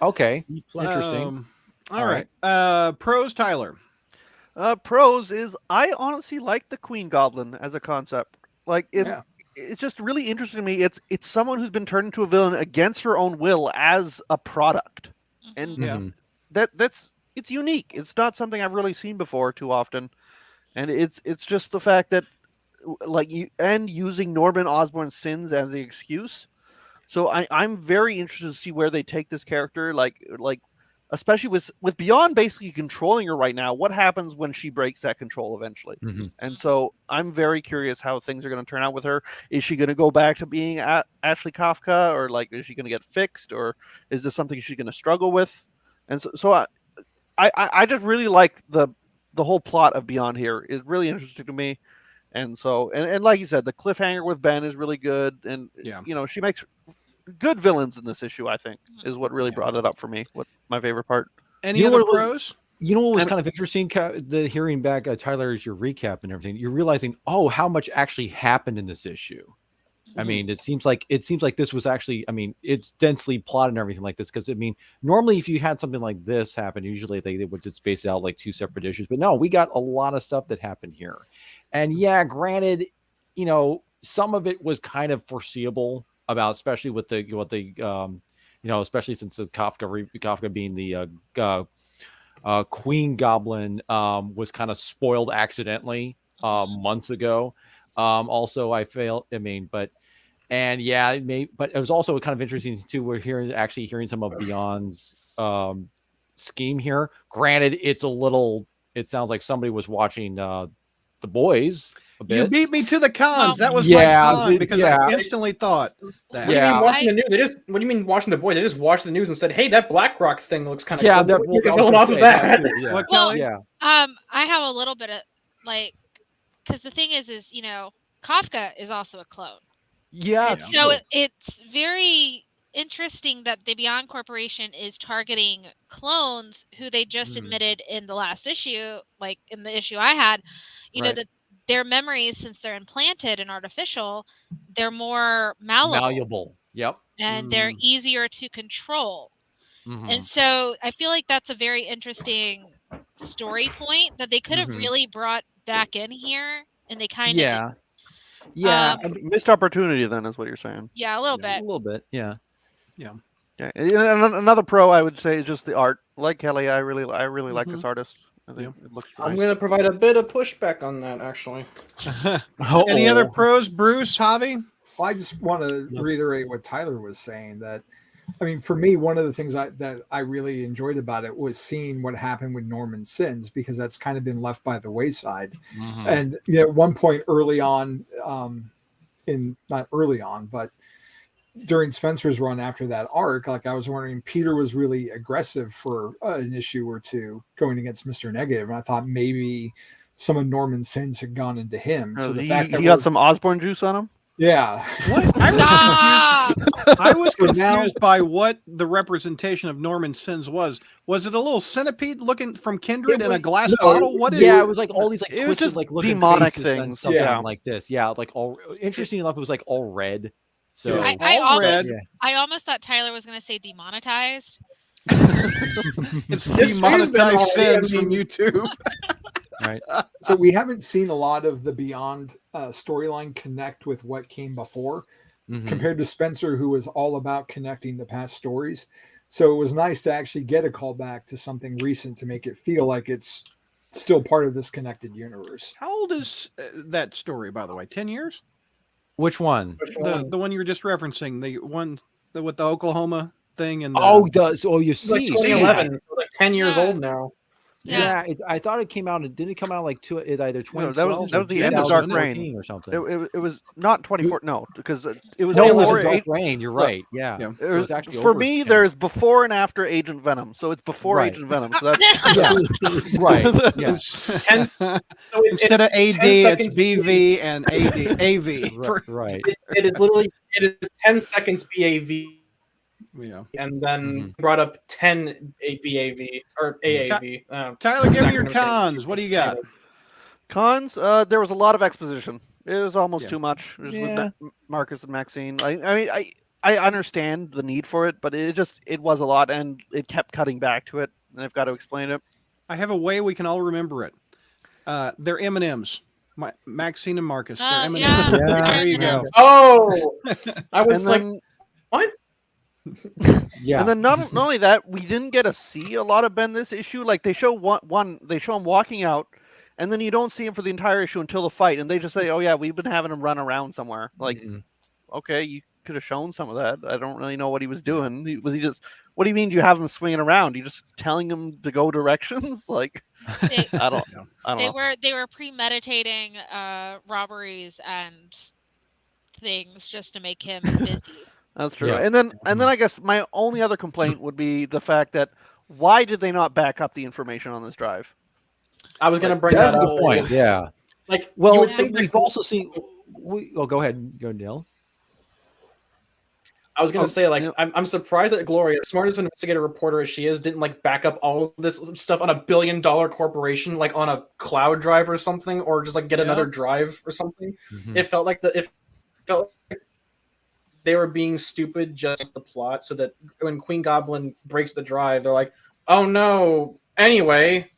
Okay. Interesting. All right. Pros, Tyler. Pros is I honestly like the Queen Goblin as a concept. Like it's just really interesting to me. It's someone who's been turned into a villain against her own will as a product, and it's unique. It's not something I've really seen before too often, and it's just the fact that using Norman Osborn's sins as the excuse. So I'm very interested to see where they take this character. Like especially with Beyond basically controlling her right now, what happens when she breaks that control eventually? And so I'm very curious how things are going to turn out with her. Is she going to go back to being Ashley Kafka, or is she going to get fixed, or is this something she's going to struggle with? And so I just really like the whole plot of Beyond here is really interesting to me. And so, and like you said, the cliffhanger with Ben is really good. And, she makes good villains in this issue, I think, is what really brought it up for me. What my favorite part. Any other pros? You know what was kind of interesting? The hearing back, Tyler, is your recap and everything. You're realizing, how much actually happened in this issue. I mean, it seems like this was actually, it's densely plotted and everything like this. Because normally if you had something like this happen, usually they would just space it out like two separate issues. But no, we got a lot of stuff that happened here. And granted, some of it was kind of foreseeable about, especially with especially since the Kafka being the Queen Goblin was kind of spoiled accidentally months ago. Also, I failed. But it was also kind of interesting too. We're hearing some of Beyond's scheme here. Granted, it sounds like somebody was watching The Boys. You beat me to the cons. That was my con because I instantly thought that. What do you mean watching The Boys? They just watched the news and said, "Hey, that BlackRock thing looks kind of cool." Going off of that. What, Kelly? I have a little bit of because the thing is Kafka is also a clone. Yeah. So it's very interesting that the Beyond Corporation is targeting clones who they just admitted in the last issue, like in the issue I had, that their memories, since they're implanted and artificial, they're more malleable. Yep. And they're easier to control. And so I feel like that's a very interesting story point that they could have really brought back in here, and they kind of missed opportunity then is what you're saying. Yeah, a little bit. Yeah. And another pro I would say is just the art. Like Kelly, I really like this artist. I think it looks nice. I'm going to provide a bit of pushback on that, actually. Any other pros, Bruce, Javi? Well, I just want to reiterate what Tyler was saying. That, for me, one of the things that I really enjoyed about it was seeing what happened with Norman's sins, because that's kind of been left by the wayside. And at one point early on, not early on, but during Spencer's run after that arc, I was wondering, Peter was really aggressive for an issue or two going against Mr. Negative, and I thought maybe some of Norman's sins had gone into him. So the fact that he got some Osborn juice on him. Yeah. What? I was confused by what the representation of Norman Sins was. Was it a little centipede looking from Kindred in a glass bottle? What is Yeah, it? it was like all these like It was twisted just like looking demonic faces and things. something Yeah. like this. Yeah, like all interesting enough, it was like all red. So Yeah. I All red. I almost thought Tyler was going to say demonetized. It's This demonetized has been sins from YouTube. right. So we haven't seen a lot of the Beyond storyline connect with what came before, compared to Spencer, who was all about connecting the past stories. So it was nice to actually get a callback to something recent to make it feel like it's still part of this connected universe. How old is that story, by the way? 10 years? Which one? The one you were just referencing, the one with the Oklahoma thing and you see, like 2011, so like 10 years old now. Yeah, I thought it came out. It didn't come out like either 2012 that was the end of Dark Reign or something. It was not 24. No, because it was. No, it was before a Dark Reign. You're right. Yeah. So it's actually for me. There's before and after Agent Venom, so it's before Agent Venom. So that's right. Yeah. Instead of AD, it's BV and AV. Right. It is literally 10 seconds BAV. Yeah, and then brought up 10 BAV or AAV. Tyler, give me your cons. What do you got? Cons? There was a lot of exposition. It was almost too much. With Marcus and Maxine. I understand the need for it, but it was a lot, and it kept cutting back to it, and I've got to explain it. I have a way we can all remember it. They're M&Ms. Maxine and Marcus. They're M&Ms. Yeah. There you go. Oh, I was like, what? Yeah, and then not only that, we didn't get to see a lot of Ben this issue. Like they show they show him walking out, and then you don't see him for the entire issue until the fight, and they just say, "Oh yeah, we've been having him run around somewhere." Like, okay, you could have shown some of that. I don't really know what he was doing. Was he just? What do you mean you have him swinging around? You just telling him to go directions? Like, I don't know. They were premeditating robberies and things just to make him busy. That's true. Yeah. And then I guess my only other complaint would be the fact that why did they not back up the information on this drive? I was going to bring that up. That's a good point. Yeah. Like, well, you would think we've also seen. Go ahead, Neil. I was going to say, like, I'm surprised that Gloria, smart as an investigative reporter as she is, didn't like back up all of this stuff on $1 billion corporation, like on a cloud drive or something, or just like get another drive or something. It felt like they were being stupid, just the plot, so that when Queen Goblin breaks the drive, they're like, "Oh no!" Anyway,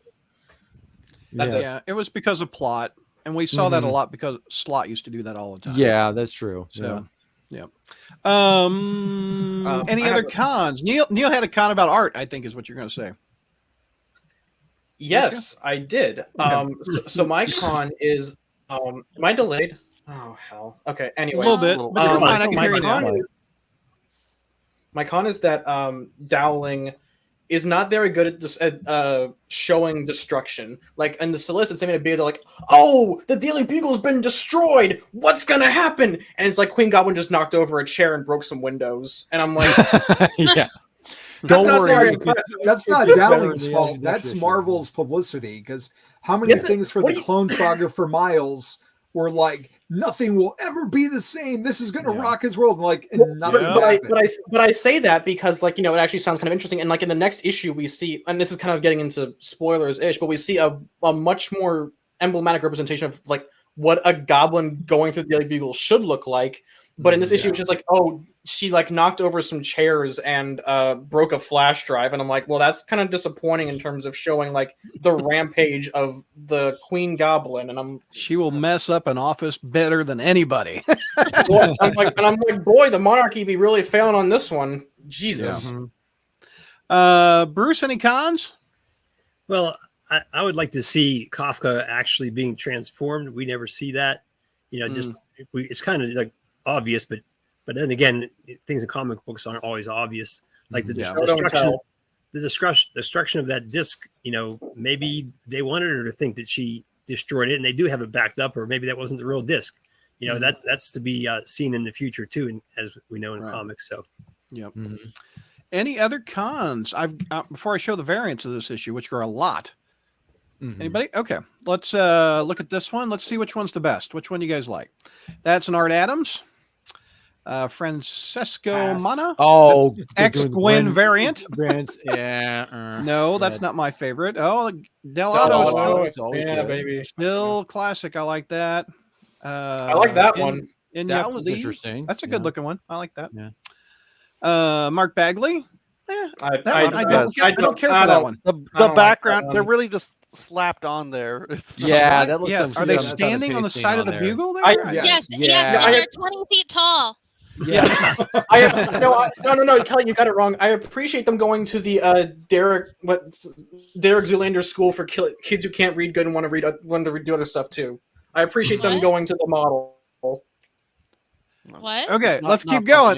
that's it. Yeah, it was because of plot, and we saw that a lot because Slot used to do that all the time. Yeah, that's true. So, yeah. Any other cons? Neil had a con about art, I think, is what you're going to say. Yes, I did. So my con is, am I delayed? Oh hell. Okay. Anyway, a little bit, but you're fine. I can hear you now. My con is that Dowling is not very good at showing destruction. Like in the solicits, they made a big, they're like, "Oh, the Daily Bugle's been destroyed. What's gonna happen?" And it's like Queen Goblin just knocked over a chair and broke some windows. And I'm like, yeah. Don't worry. That's not Dowling's fault. That's Marvel's publicity. Because how many things for the Clone Saga for Miles were like, nothing will ever be the same. This is going to rock his world. Like, and nothing but I say that because, like, you know, it actually sounds kind of interesting. And like in the next issue, we see, and this is kind of getting into spoilers ish, but we see a much more emblematic representation of like what a goblin going through the Daily Bugle should look like. But in this issue, it's just like, oh, she like knocked over some chairs and broke a flash drive, and I'm like, well, that's kind of disappointing in terms of showing like the rampage of the Queen Goblin. And she will mess up an office better than anybody. I'm like, boy, the monarchy be really failing on this one. Jesus. Yeah. Bruce, any cons? Well, I would like to see Kafka actually being transformed. We never see that. You know, just it's kind of like obvious, but then again, things in comic books aren't always obvious. Like the destruction of that disc. You know, maybe they wanted her to think that she destroyed it, and they do have it backed up, or maybe that wasn't the real disc. You know, that's to be seen in the future too, and as we know in comics. So, yep. Any other cons? Before I show the variants of this issue, which are a lot. Anybody? Okay. Let's look at this one. Let's see which one's the best. Which one do you guys like? That's an Art Adams. Francesco Mana. Oh, X-Gwyn variant. Yeah. No, that's not my favorite. Oh, Del is baby. Still classic. I like that. I like that one. That one's interesting. That's a good looking one. I like that. Yeah. Mark Bagley. I don't care for that one. The background, they're really just slapped on there. That looks. Are they standing on the side of the bugle there? Yes, and they're 20 feet tall. Yeah, no, Kelly, you got it wrong. I appreciate them going to the Derek Zoolander School for kids who can't read good and want to read other stuff too. I appreciate them going to the model. What? Okay, let's keep going.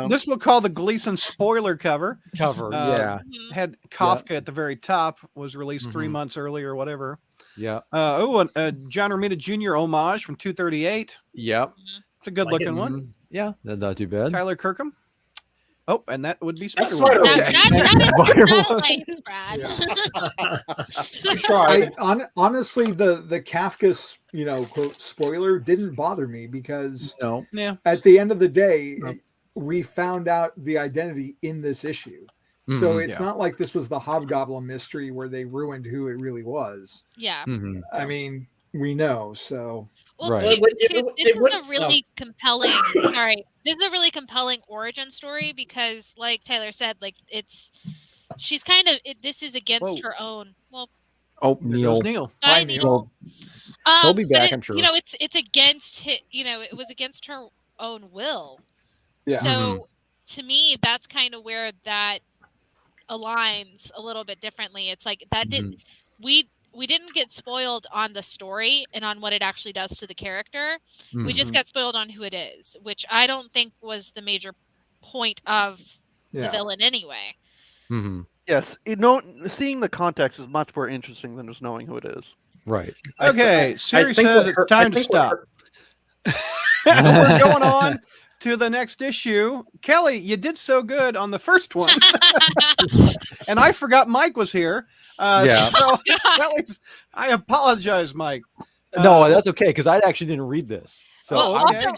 This we'll call the Gleason spoiler cover. Had Kafka at the very top. Was released 3 months earlier or whatever. Yeah. John Romita Jr. homage from 238. Yep. It's a good looking one. Yeah, that's not too bad. Tyler Kirkham. Oh, and that would be Spider-Man. That is Brad. Honestly, the Kafka, quote spoiler didn't bother me because at the end of the day, we found out the identity in this issue. So it's not like this was the Hobgoblin mystery where they ruined who it really was. Yeah. I mean, we know, so. Well, this is a really compelling. This is a really compelling origin story because, like Tyler said, she's kind of. This is against her own. Well. Oh, Neil. Hi, Neil. He'll be back, I'm sure. It's against it. It was against her own will. Yeah. So, to me, that's kind of where that aligns a little bit differently. It's like that we didn't get spoiled on the story and on what it actually does to the character. We just got spoiled on who it is, which I don't think was the major point of the villain anyway. Yes, seeing the context is much more interesting than just knowing who it is. Right. Okay, Siri says it's time to stop. We're going on to the next issue. Kelly, you did so good on the first one. And I forgot Mike was here. So, Kelly, I apologize, Mike. No, that's okay, because I actually didn't read this. So also,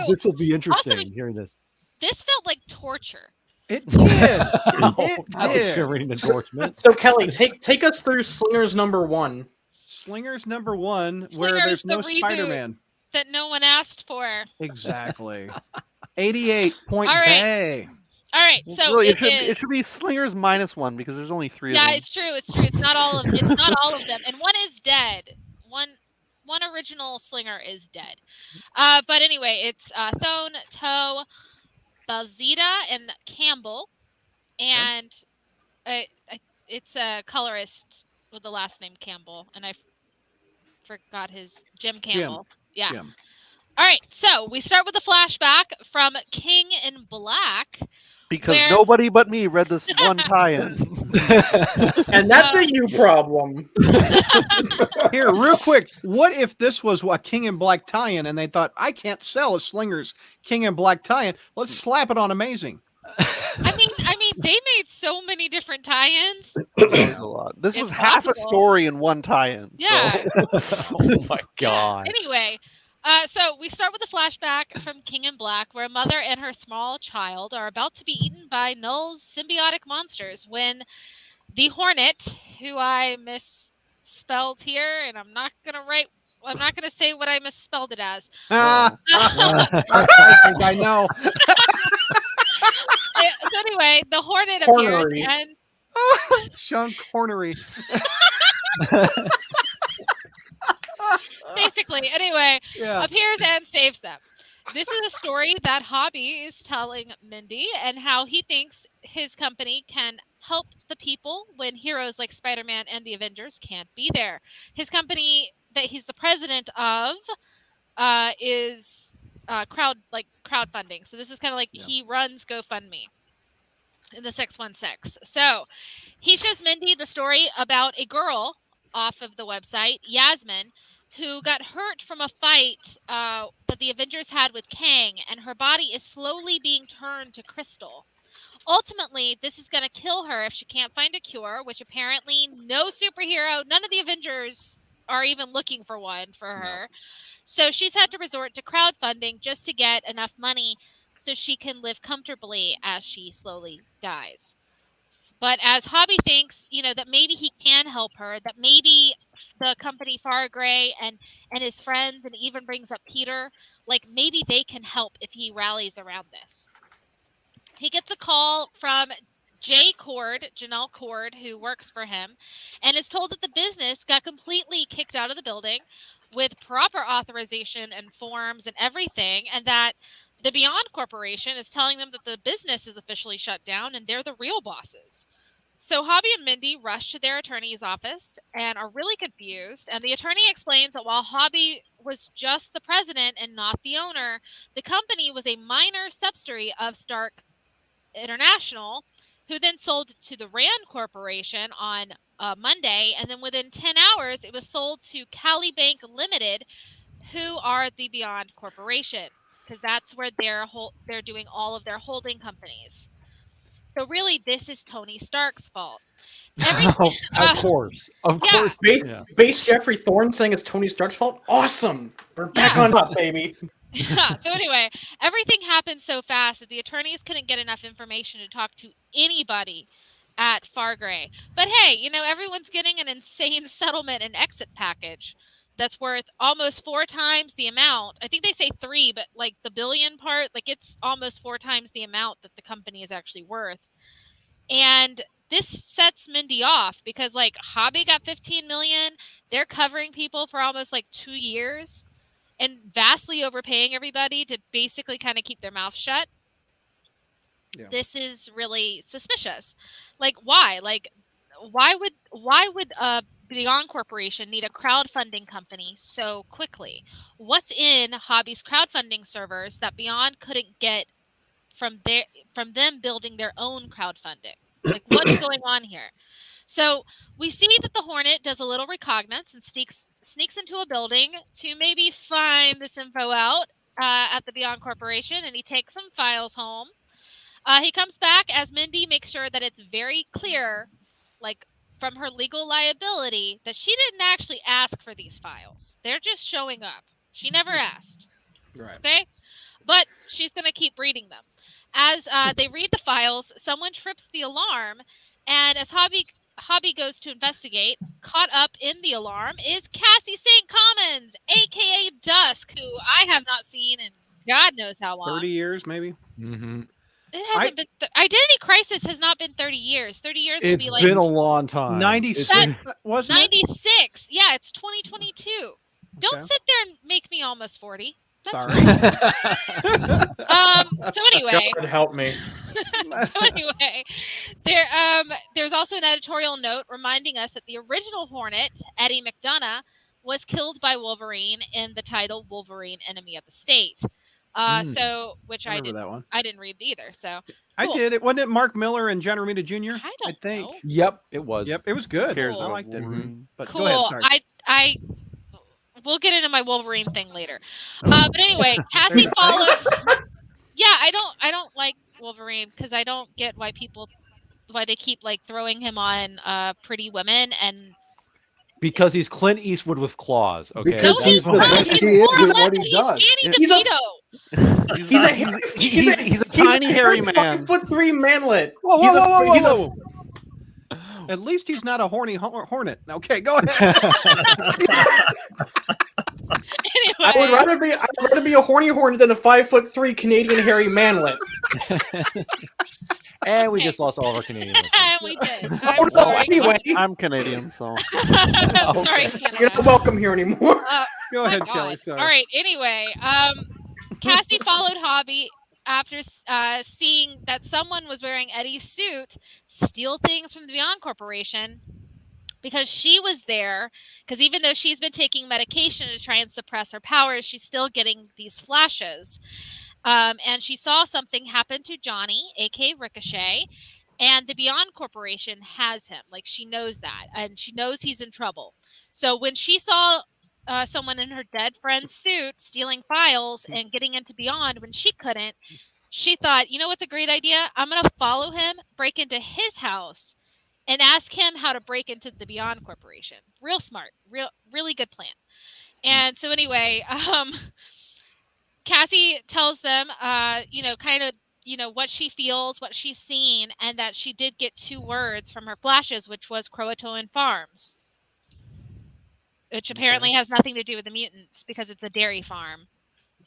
this will be interesting hearing this. This felt like torture. It did. Reading endorsement. So Kelly, take us through Slingers #1. Slingers #1, where there's no Spider-Man. That no one asked for. Exactly. 88 Point All right. Bay. All right, so really, it should be Slingers -1 because there's only 3 of them. Yeah, it's true. It's not all of them, and one is dead. One original Slinger is dead. But anyway, it's Thone, Toe, Balzita, and Campbell, and it's a colorist with the last name Campbell, and I forgot Jim Campbell. Yeah. Jim. All right, so we start with a flashback from King in Black. Because nobody but me read this one tie-in. And that's a you problem. Here, real quick, what if this was a King in Black tie-in and they thought, I can't sell a Slingers King in Black tie-in. Let's slap it on Amazing. I mean, they made so many different tie-ins. A lot. This was half a story in one tie-in. Yeah. So. Oh my god. Anyway, so we start with a flashback from King in Black, where a mother and her small child are about to be eaten by Null's symbiotic monsters when the Hornet, who I misspelled here, and I'm not gonna say what I misspelled it as. I think I know. So anyway, the Hornet appears and Sean Cornery. Basically, anyway, appears and saves them. This is a story that Hobby is telling Mindy and how he thinks his company can help the people when heroes like Spider-Man and the Avengers can't be there. His company that he's the president of is crowdfunding. So this is kind of like he runs GoFundMe in the 616. So he shows Mindy the story about a girl off of the website, Yasmin, who got hurt from a fight that the Avengers had with Kang, and her body is slowly being turned to crystal. ultimately, this is going to kill her if she can't find a cure, which apparently no superhero, none of the Avengers are even looking for one for her. So she's had to resort to crowdfunding just to get enough money so she can live comfortably as she slowly dies. But as Hobby thinks, that maybe he can help her, that maybe the company Fargray and his friends, and even brings up Peter, like maybe they can help if he rallies around this. He gets a call from Janelle Cord, who works for him, and is told that the business got completely kicked out of the building with proper authorization and forms and everything, and that the Beyond Corporation is telling them that the business is officially shut down and they're the real bosses. So Hobby and Mindy rush to their attorney's office and are really confused. And the attorney explains that while Hobby was just the president and not the owner, the company was a minor subsidiary of Stark International, who then sold to the Rand Corporation on Monday. And then within 10 hours, it was sold to Cali Bank Limited, who are the Beyond Corporation, because that's where they're doing all of their holding companies. So really, this is Tony Stark's fault. Of course. Base Jeffrey Thorne saying it's Tony Stark's fault. Awesome. We're back on top, baby. Yeah. So anyway, everything happened so fast that the attorneys couldn't get enough information to talk to anybody at Fargray. But hey, everyone's getting an insane settlement and exit package that's worth almost 4 times the amount. I think they say 3, but like the billion part, like it's almost 4 times the amount that the company is actually worth. And this sets Mindy off because like Hobby got 15 million. They're covering people for almost like 2 years and vastly overpaying everybody to basically kind of keep their mouth shut. Yeah. This is really suspicious. Like why? Like why would Beyond Corporation need a crowdfunding company so quickly? What's in Hobby's crowdfunding servers that Beyond couldn't get from them building their own crowdfunding? Like what's going on here? So we see that the Hornet does a little recognizance and sneaks into a building to maybe find this info out at the Beyond Corporation, and he takes some files home. He comes back as Mindy makes sure that it's very clear, like from her legal liability, that she didn't actually ask for these files. They're just showing up. She never asked. Right. Okay? But she's going to keep reading them. As they read the files, someone trips the alarm, and as Hobby goes to investigate, caught up in the alarm is Cassie St. Commons, a.k.a. Dusk, who I have not seen in God knows how long. 30 years, maybe? Mm-hmm. It hasn't been... Identity Crisis has not been 30 years. 30 years would be like... It's been a long time. 96, wasn't 96. Yeah, it's 2022. Okay. Don't sit there and make me almost 40. That's sorry. So anyway... God help me. So anyway, there's also an editorial note reminding us that the original Hornet, Eddie McDonough, was killed by Wolverine in the title Wolverine: Enemy of the State. So which I didn't. That one. I didn't read either. So cool. I did. It wasn't it Mark Miller and John Romita Jr. I think. Know. Yep, it was. Yep, it was good. Cool. I liked it. Mm-hmm. But cool. Go ahead. Sorry. We'll get into my Wolverine thing later. But anyway, Cassie followed. Yeah, I don't like Wolverine because I don't get why they keep like throwing him on Pretty Women and. Because he's Clint Eastwood with claws. Okay, because he's the best he is at what he does. He's a tiny hairy man. 5'3" manlet. Whoa. At least he's not a horny hornet. Okay, go ahead. Anyway. I would rather be a horny hornet than a 5'3" Canadian hairy manlet. And we just lost all of our Canadian listeners. We did. Anyway, I'm Canadian, so sorry. You're not welcome here anymore. Go ahead, Kelly. Sorry. All right. Anyway, Cassie followed Hobby after seeing that someone was wearing Eddie's suit, steal things from the Beyond Corporation. Because she was there, because even though she's been taking medication to try and suppress her powers, she's still getting these flashes. And she saw something happen to Johnny, a.k.a. Ricochet, and the Beyond Corporation has him. Like, she knows that, and she knows he's in trouble. So when she saw someone in her dead friend's suit stealing files and getting into Beyond when she couldn't, She thought, you know what's a great idea? I'm going to follow him, break into his house, and ask him how to break into the Beyond Corporation. Real smart, really good plan. And so anyway, Cassie tells them, kind of, what she feels, what she's seen, and that she did get 2 words from her flashes, which was Croatoan Farms, which apparently has nothing to do with the mutants because it's a dairy farm.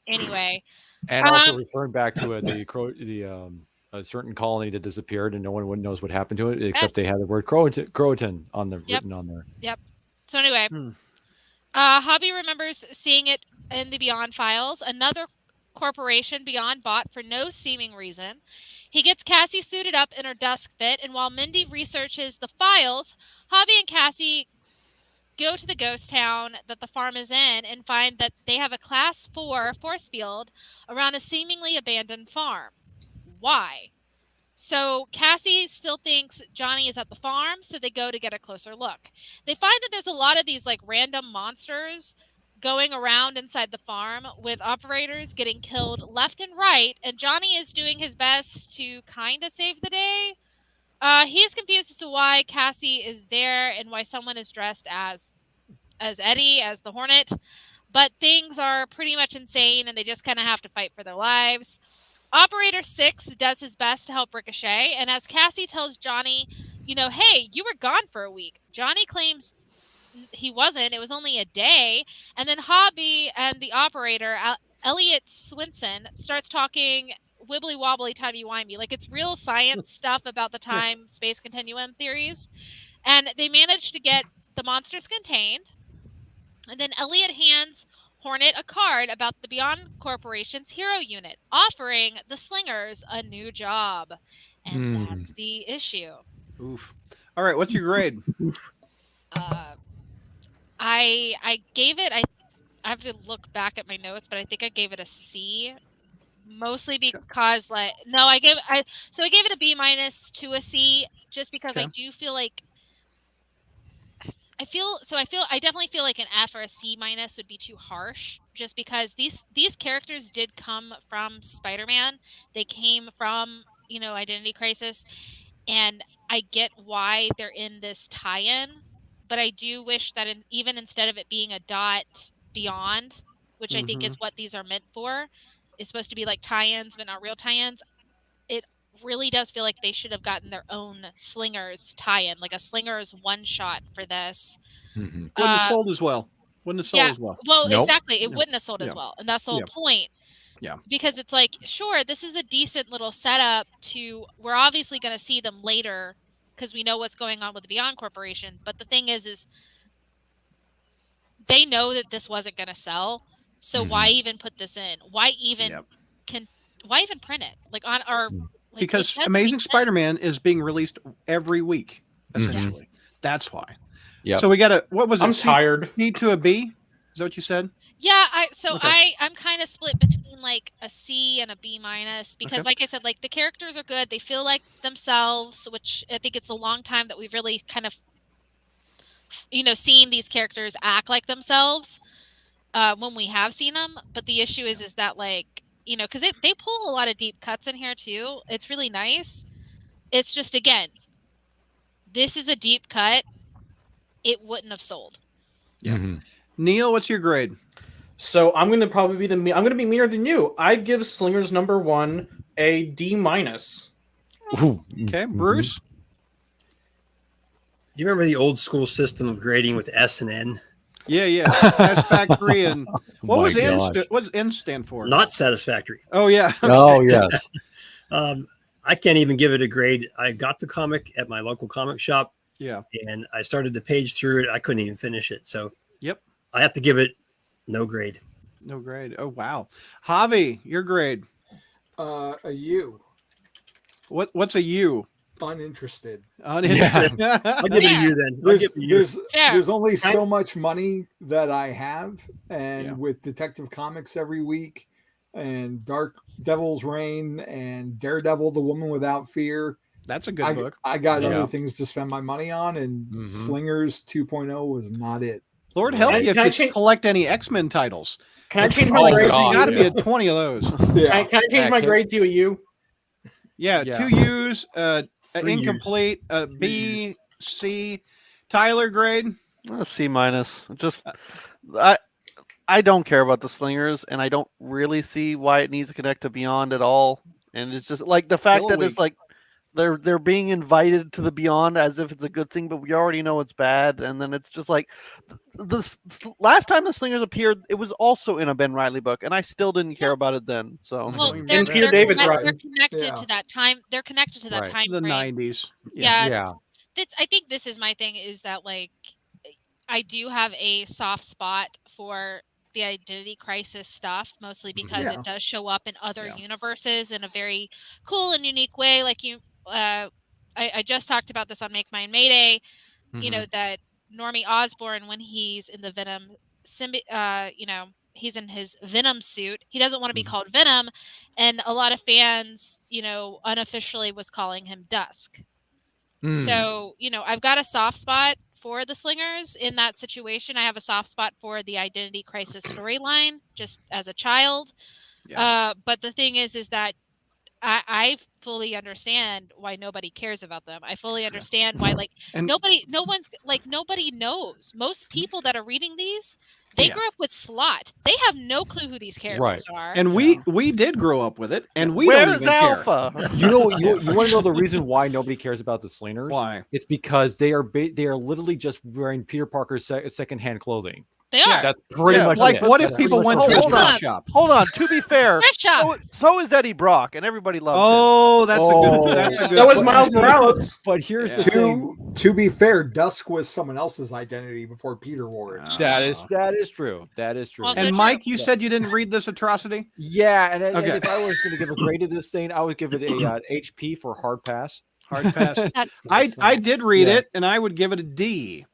Anyway, and also referring back to a certain colony that disappeared and no one knows what happened to it except they had the word Croatan on the written on there. Yep. So anyway, Hobby remembers seeing it in the Beyond files. Another corporation Beyond bought for no seeming reason. He gets Cassie suited up in her dusk fit, and while Mindy researches the files, Hobby and Cassie go to the ghost town that the farm is in and find that they have a class 4 force field around a seemingly abandoned farm. Why? So Cassie still thinks Johnny is at the farm, so they go to get a closer look. They find that there's a lot of these like random monsters going around inside the farm with operators getting killed left and right, and Johnny is doing his best to kind of save the day. He's confused as to why Cassie is there and why someone is dressed as Eddie, as the Hornet, but things are pretty much insane and they just kind of have to fight for their lives. Operator 6 does his best to help Ricochet, and as Cassie tells Johnny, hey, you were gone for a week, Johnny claims he wasn't. It was only a day. And then Hobby and the operator, Elliot Swinson, starts talking wibbly wobbly, timey wimey. Like it's real science stuff about the time space continuum theories. And they managed to get the monsters contained. And then Elliot hands Hornet a card about the Beyond Corporation's hero unit, offering the Slingers a new job. And that's the issue. Oof. All right, what's your grade? Oof. I gave it, I have to look back at my notes, but I think I gave it a C, mostly because I gave it a B- to a C, just because I do feel like I definitely feel like an F or a C- would be too harsh, just because these characters did come from Spider-Man. They came from, Identity Crisis, and I get why they're in this tie-in, but I do wish that even instead of it being a dot beyond, which I think is what these are meant for, is supposed to be like tie-ins but not real tie-ins, it really does feel like they should have gotten their own Slingers tie-in, like a Slingers one-shot for this. Wouldn't have sold as well. Well, exactly. It wouldn't have sold as well, and that's the whole point. Yeah. Because it's like, sure, this is a decent little setup we're obviously going to see them later because we know what's going on with the Beyond Corporation. But the thing is they know that this wasn't going to sell. So why even put this in? Why even print it? Like on our, like, because Amazing Spider-Man is being released every week, essentially. That's why. Yeah. So we got what was it? I'm tired. C to a B? Is that what you said? Yeah, I'm kind of split between like a C and a B- because like I said, like the characters are good. They feel like themselves, which I think it's a long time that we've really kind of, seen these characters act like themselves when we have seen them. But the issue is that like, because they pull a lot of deep cuts in here too. It's really nice. It's just, again, this is a deep cut. It wouldn't have sold. Yeah. Neil, what's your grade? So I'm going to probably be I'm going to be meaner than you. I give Slingers #1 a D-. Okay, Bruce. Do you remember the old school system of grading with S and N? Yeah. Satisfactory and what was N? What does N stand for? Not satisfactory. Oh yeah. Okay. Oh yes. I can't even give it a grade. I got the comic at my local comic shop. Yeah. And I started to page through it. I couldn't even finish it. So yep. I have to give it no grade. No grade. Oh wow. Javi, your grade? A U. What's a U? Uninterested. Uninterested. Yeah. I'll give it a U then. There's only so much money that I have, and with Detective Comics every week, and Dark Devil's Reign, and Daredevil, the Woman Without Fear. That's a good book. I got other things to spend my money on, and Slingers 2.0 was not it. Lord help you if you collect any X-Men titles. Can I change my grade? You got to be at 20 of those. Yeah. Can I change my grade to a U? Yeah, 2 U's, incomplete, B, C. Tyler, grade? C minus. Just I don't care about the Slingers, and I don't really see why it needs to connect to Beyond at all. And it's just like the fact that it's like they're being invited to the Beyond as if it's a good thing, but we already know it's bad. And then it's just like the last time the Slingers appeared, it was also in a Ben Reilly book, and I still didn't care about it then. So they're connected to that time. They're connected to that time. The 90s. Yeah. I think this is my thing is that like I do have a soft spot for the identity crisis stuff, mostly because it does show up in other universes in a very cool and unique way. Like I just talked about this on Make Mine Mayday. You know that Normie Osborn, when he's in the Venom he's in his Venom suit. He doesn't want to be called Venom, and a lot of fans, unofficially was calling him Dusk. So, I've got a soft spot for the Slingers in that situation. I have a soft spot for the identity crisis storyline just as a child. But the thing is that I fully understand why nobody cares about them. I fully understand why nobody knows. Most people that are reading these, they grew up with Slot. They have no clue who these characters are. And we did grow up with it, and we Where's don't even Alpha? care. You want to know the reason why nobody cares about the Slingers? Why? It's because they are literally just wearing Peter Parker's secondhand clothing. They are. That's pretty much like it. what if people went to a thrift shop? Hold on. To be fair, Thrift shop. so is Eddie Brock, and everybody loves him. That's a good. So is Miles Morales. But here's the thing. To be fair, Dusk was someone else's identity before Peter wore it. That is true. That is true. Also And true. Mike, you said you didn't read this atrocity? Yeah, and if I was going to give a grade to this thing, I would give it a HP for hard pass. Hard pass. I did read it, and I would give it a D.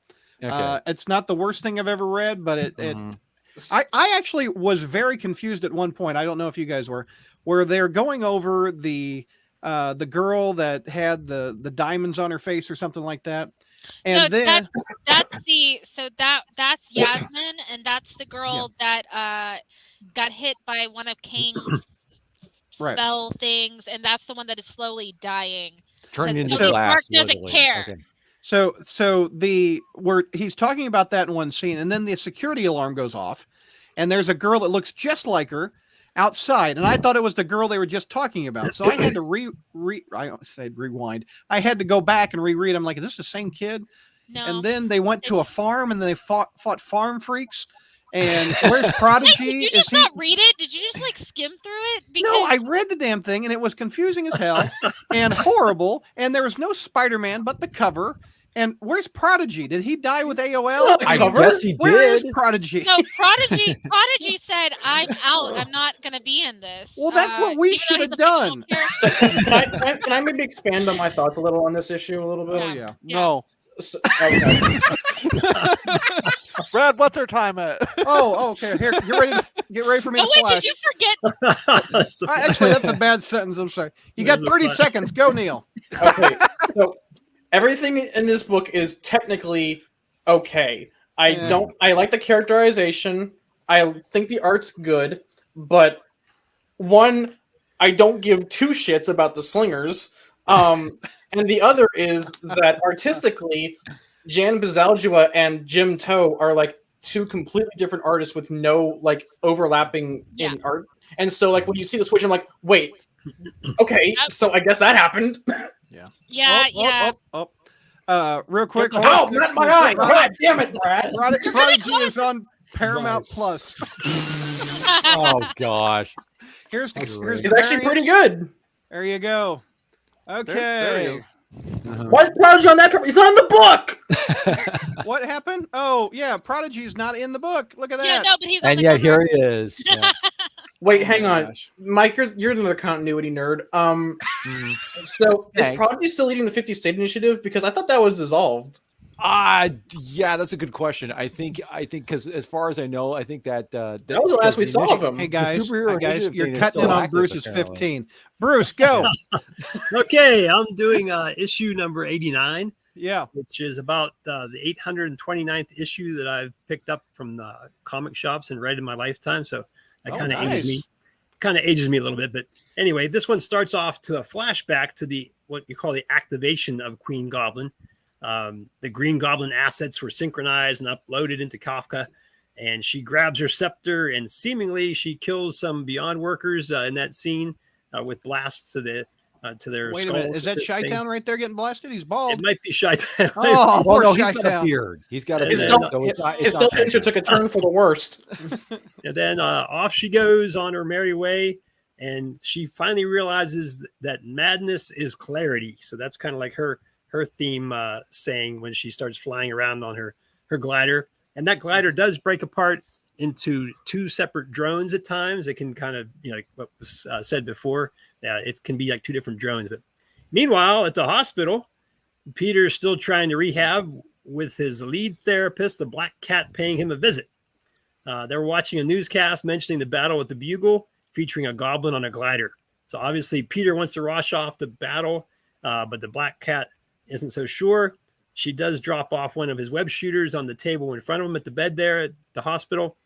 Okay. It's not the worst thing I've ever read, but I actually was very confused at one point. I don't know if you guys were, where they're going over the girl that had the diamonds on her face or something like that. And then that's Yasmin, and that's the girl that got hit by one of Kang's spell things, and that's the one that is slowly dying. Turning into Mark glass. doesn't care. Okay. So he's talking about that in one scene, and then the security alarm goes off, and there's a girl that looks just like her outside, and I thought it was the girl they were just talking about. So I had to rewind. I had to go back and reread. I'm like, is this the same kid? No. And then they went to a farm, and they fought farm freaks. And where's Prodigy? Did you just not read it? Did you just skim through it? Because... No, I read the damn thing, and it was confusing as hell and horrible. And there was no Spider-Man but the cover. And where's Prodigy? Did he die with AOL? I guess he did. Where is Prodigy? No, Prodigy said, "I'm out. I'm not going to be in this." Well, that's what we should have done. Can I maybe expand on my thoughts a little on this issue a little bit? Oh yeah. No. Okay. Brad, what's our time at? Okay. Here, get ready for me to flash. Did you forget? Actually, that's a bad sentence. I'm sorry. You got 30 seconds. Go, Neil. Okay. So everything in this book is technically okay. I like the characterization. I think the art's good, but one, I don't give two shits about the Slingers. And the other is that artistically, Jan Bazaldua and Jim Toe are two completely different artists with no overlapping in art. And so when you see the switch, I'm like, wait, okay, so I guess that happened. Yeah. Real quick. Oh, not my eye! God damn it, Brad! Prodigy is on Paramount Plus. Oh gosh. Here's it's actually pretty good. There you go. Okay. Why is Prodigy on that cover? He's not in the book. What happened? Oh yeah, Prodigy's not in the book. Look at that. Yeah, no, but he's on and the yet cover. here he is. Yeah. Wait, hang on, Mike. You're another continuity nerd. So is Prodigy still leading the 50 State Initiative? Because I thought that was dissolved. Yeah, that's a good question. I think because as far as I know, I think that was the last we saw of him. Hey guys, you're cutting in on Bruce's 15. Bruce, go. Okay, I'm doing issue number 89. Yeah. Which is about the 829th issue that I've picked up from the comic shops and read in my lifetime. So that kind of ages me. Kind of ages me a little bit. But anyway, this one starts off to a flashback to the what you call the activation of Queen Goblin. The Green Goblin assets were synchronized and uploaded into Kafka. And she grabs her scepter and seemingly she kills some Beyond workers in that scene with blasts to their Wait a minute, is that Chi-Town right there getting blasted? He's bald. It might be Chi-Town. Oh, poor no, Chi-Town. he's got a beard. He's got a beard. His picture took a turn for the worst. And then off she goes on her merry way, and she finally realizes that madness is clarity. So that's kind of like her theme saying when she starts flying around on her glider. And that glider does break apart into two separate drones at times. It can kind of, like what was said before, it can be like two different drones. But meanwhile, at the hospital, Peter's still trying to rehab with his lead therapist, the Black Cat, paying him a visit. They're watching a newscast mentioning the battle with the Bugle, featuring a goblin on a glider. So obviously Peter wants to rush off the battle, but the Black Cat isn't so sure. She does drop off one of his web shooters on the table in front of him at the bed there at the hospital.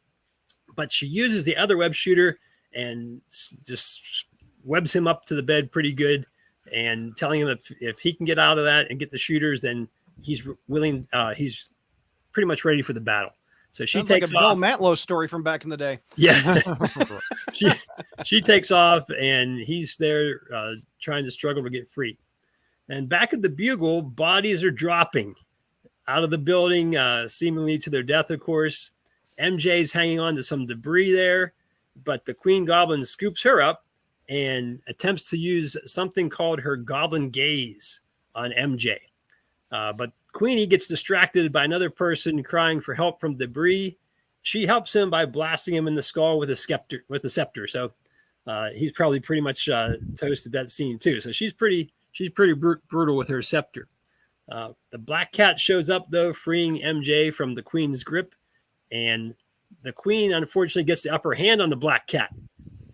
But she uses the other web shooter and just webs him up to the bed pretty good and telling him if he can get out of that and get the shooters, then he's willing. He's pretty much ready for the battle. So she takes like a off. Bill Matlow story from back in the day. Yeah. she takes off and he's there trying to struggle to get free. And back at the Bugle, bodies are dropping out of the building, seemingly to their death, of course. MJ's hanging on to some debris there, but the Queen Goblin scoops her up and attempts to use something called her Goblin Gaze on MJ. But Queenie gets distracted by another person crying for help from debris. She helps him by blasting him in the skull with a scepter. So he's probably pretty much toasted that scene too. So she's pretty brutal with her scepter. The Black Cat shows up though, freeing MJ from the Queen's grip, and the Queen unfortunately gets the upper hand on the Black Cat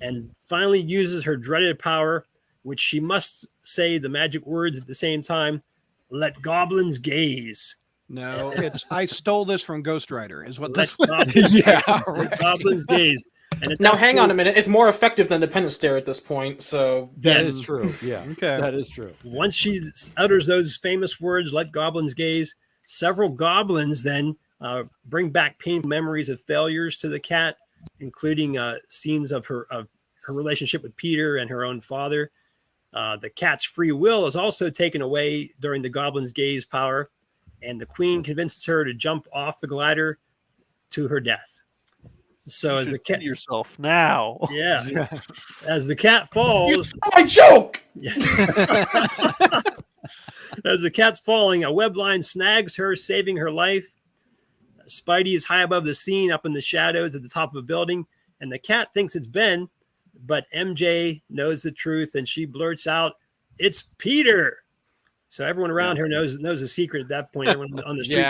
and finally uses her dreaded power, which she must say the magic words at the same time. Let goblins gaze. No, it's I stole this from Ghost Rider, is what this. Let goblins gaze. And now, hang on a minute. It's more effective than Dependence Stare at this point. So that is true. Yeah. Okay. That is true. Once she utters those famous words, "Let goblins gaze," several goblins then bring back painful memories of failures to the cat, including scenes of her relationship with Peter and her own father. The cat's free will is also taken away during the goblin's gaze power, and the Queen convinces her to jump off the glider to her death. So as the cat yourself now, yeah, as the cat falls, my joke. As the cat's falling, a web line snags her, saving her life. Spidey is high above the scene, up in the shadows at the top of a building, and the cat thinks it's Ben, but MJ knows the truth, and she blurts out, "It's Peter." So everyone around her knows the secret at that point. Everyone on the street,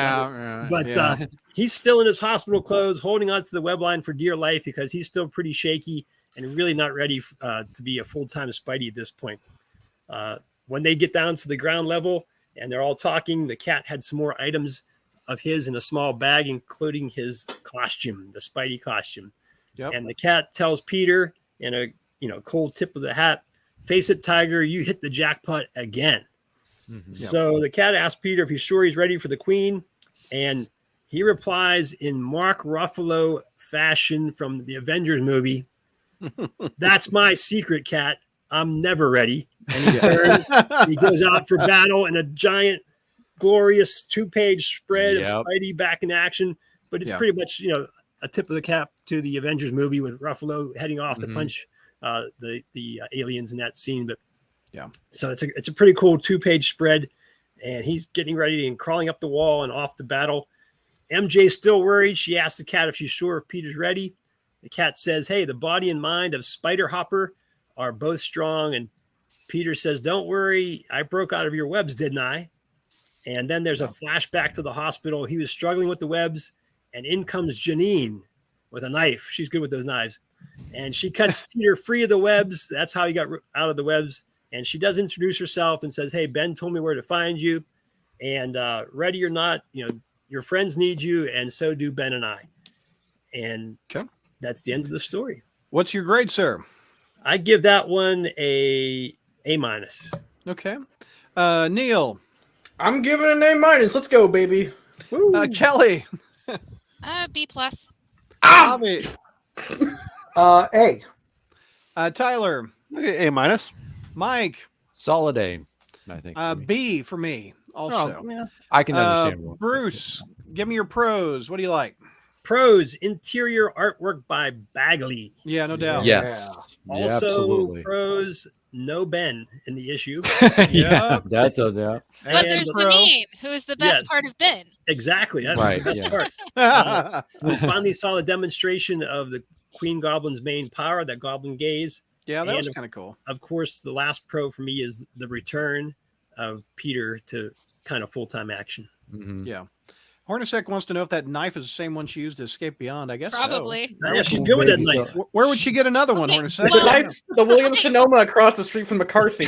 but he's still in his hospital clothes, holding on to the web line for dear life because he's still pretty shaky and really not ready to be a full-time Spidey at this point. When they get down to the ground level and they're all talking, the cat had some more items of his in a small bag, including his costume, the Spidey costume. Yep. And the cat tells Peter in a cold tip of the hat, "Face it, Tiger, you hit the jackpot again." Mm-hmm. So the cat asks Peter if he's sure he's ready for the Queen, and he replies in Mark Ruffalo fashion from the Avengers movie, "That's my secret, cat. I'm never ready." And he turns, he goes out for battle in a giant, glorious 2-page spread of Spidey back in action. But it's pretty much, a tip of the cap to the Avengers movie with Ruffalo heading off to punch the aliens in that scene. But so it's a pretty cool 2-page spread, and he's getting ready and crawling up the wall and off to battle. MJ's still worried. She asks the cat if she's sure if Peter's ready. The cat says, "Hey, the body and mind of Spider Hopper are both strong." And Peter says, "Don't worry, I broke out of your webs, didn't I?" And then there's a flashback to the hospital. He was struggling with the webs, and in comes Janine with a knife. She's good with those knives. And she cuts Peter free of the webs. That's how he got out of the webs. And she does introduce herself and says, "Hey, Ben told me where to find you." And ready or not, your friends need you, and so do Ben and I. And that's the end of the story. What's your grade, sir? I give that one A-. Okay. Neil. I'm giving it an A-. Let's go, baby. Kelly. B+. Bobby. A. Tyler. Okay, A-. Mike. Solid A, I think. B for me also. Oh, yeah. I can understand. Bruce, give me your pros. What do you like? Pros: interior artwork by Bagley. Yeah, no doubt. Yes. Also, absolutely. pros: no Ben in the issue. Yeah, that's a But there's Janine, who is the best part of Ben. Exactly. That's right, the best part. We finally saw the demonstration of the Queen Goblin's main power, that Goblin Gaze. Yeah, that was kind of cool. Of course, the last pro for me is the return of Peter to kind of full-time action. Mm-hmm. Yeah. Hornacek wants to know if that knife is the same one she used to escape beyond. I guess probably. So. Yeah, she's good with that knife. Where would she get another one, Hornacek? Well, the Williams-Sonoma across the street from McCarthy.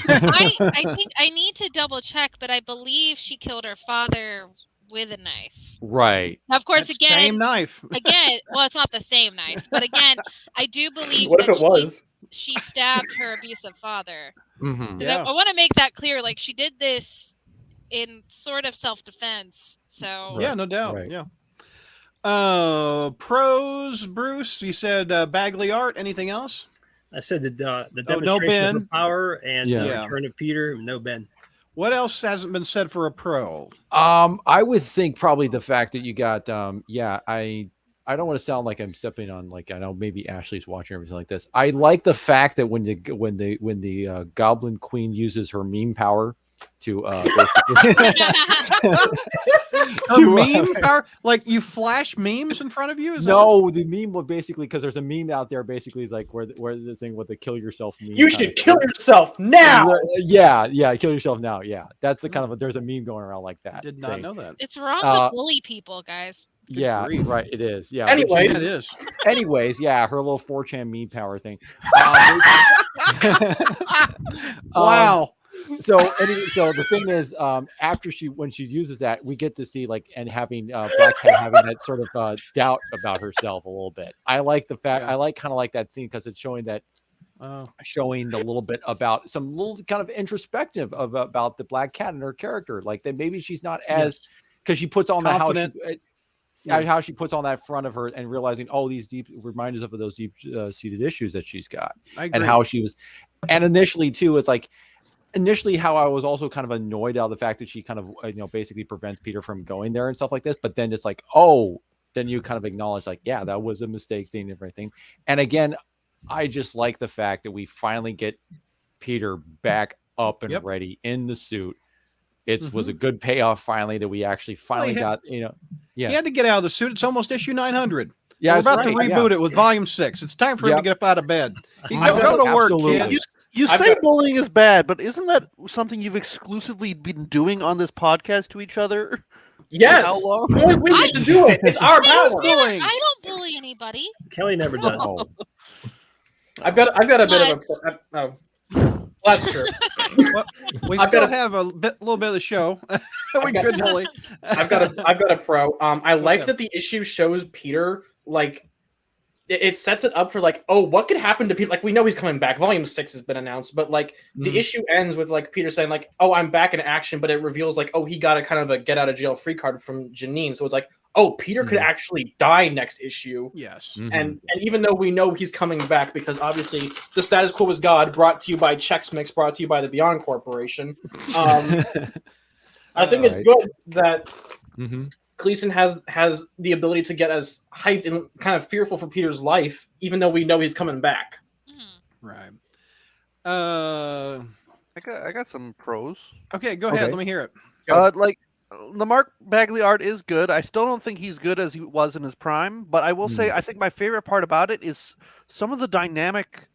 I think I need to double check, but I believe she killed her father with a knife. Right. Of course, That's again, same knife. Again, well, it's not the same knife, but again, I do believe What if that it was? she stabbed her abusive father. Mm-hmm. Yeah. I want to make that clear. Like, she did this in sort of self-defense. So Yeah, no doubt. Right. Yeah. Pros, Bruce. You said Bagley art. Anything else? I said the demonstration no Ben. of the power and the Yeah. return of Peter. No Ben. What else hasn't been said for a pro? I would think probably the fact that you got I don't want to sound like I'm stepping on, like, I know maybe Ashley's watching everything like this. I like the fact that when the Goblin Queen uses her meme power to meme power, like you flash memes in front of you. Is no, the meme was basically, because there's a meme out there basically is like where the thing with the kill yourself meme. You should kill yourself now. Yeah, kill yourself now. Yeah, that's the kind of there's a meme going around like that. I did not know that. it's wrong to bully people, guys. Yeah, right. It is. Yeah. Anyways, it is. Anyways, yeah, her little 4chan meme power thing. Wow. So the thing is, after when she uses that, we get to see and having Black Cat having that sort of doubt about herself a little bit. I like the fact I kind of like that scene because it's showing that. Showing the little bit about some little kind of introspective about the Black Cat and her character, like that maybe she's not as because she puts on confident. how she puts on that front of her and realizing these deep reminders of those deep seated issues that she's got, and how she was, and initially too, it's like initially how I was also kind of annoyed at the fact that she kind of basically prevents Peter from going there and stuff like this, but then it's like then you kind of acknowledge that was a mistake thing and everything, and again. I just like the fact that we finally get Peter back up and ready in the suit. It was a good payoff finally that we actually got, He had to get out of the suit. It's almost issue 900. Yeah, we're about to reboot it with volume 6. It's time for him to get up out of bed. Go to work, kid. You say bullying is bad, but isn't that something you've exclusively been doing on this podcast to each other? Yes. How long? We get to do it. It's our power. I don't bully anybody. Kelly never does. I've got a bit of a. Well, that's true. Well, we still have a little bit of the show. We could bully. I've got a pro. I like that the issue shows Peter it sets it up for what could happen to Peter? We know he's coming back. Volume 6 has been announced, but the issue ends with Peter saying I'm back in action, but it reveals he got a kind of a get out of jail free card from Janine. So it's Peter could actually die next issue. Yes. And even though we know he's coming back, because obviously the status quo is God, brought to you by Chex Mix, brought to you by the Beyond Corporation. I think it's good that Gleason has the ability to get as hyped and kind of fearful for Peter's life, even though we know he's coming back. Right. I got some pros. Okay, go ahead. Let me hear it. The Mark Bagley art is good. I still don't think he's good as he was in his prime, but I will say I think my favorite part about it is some of the dynamic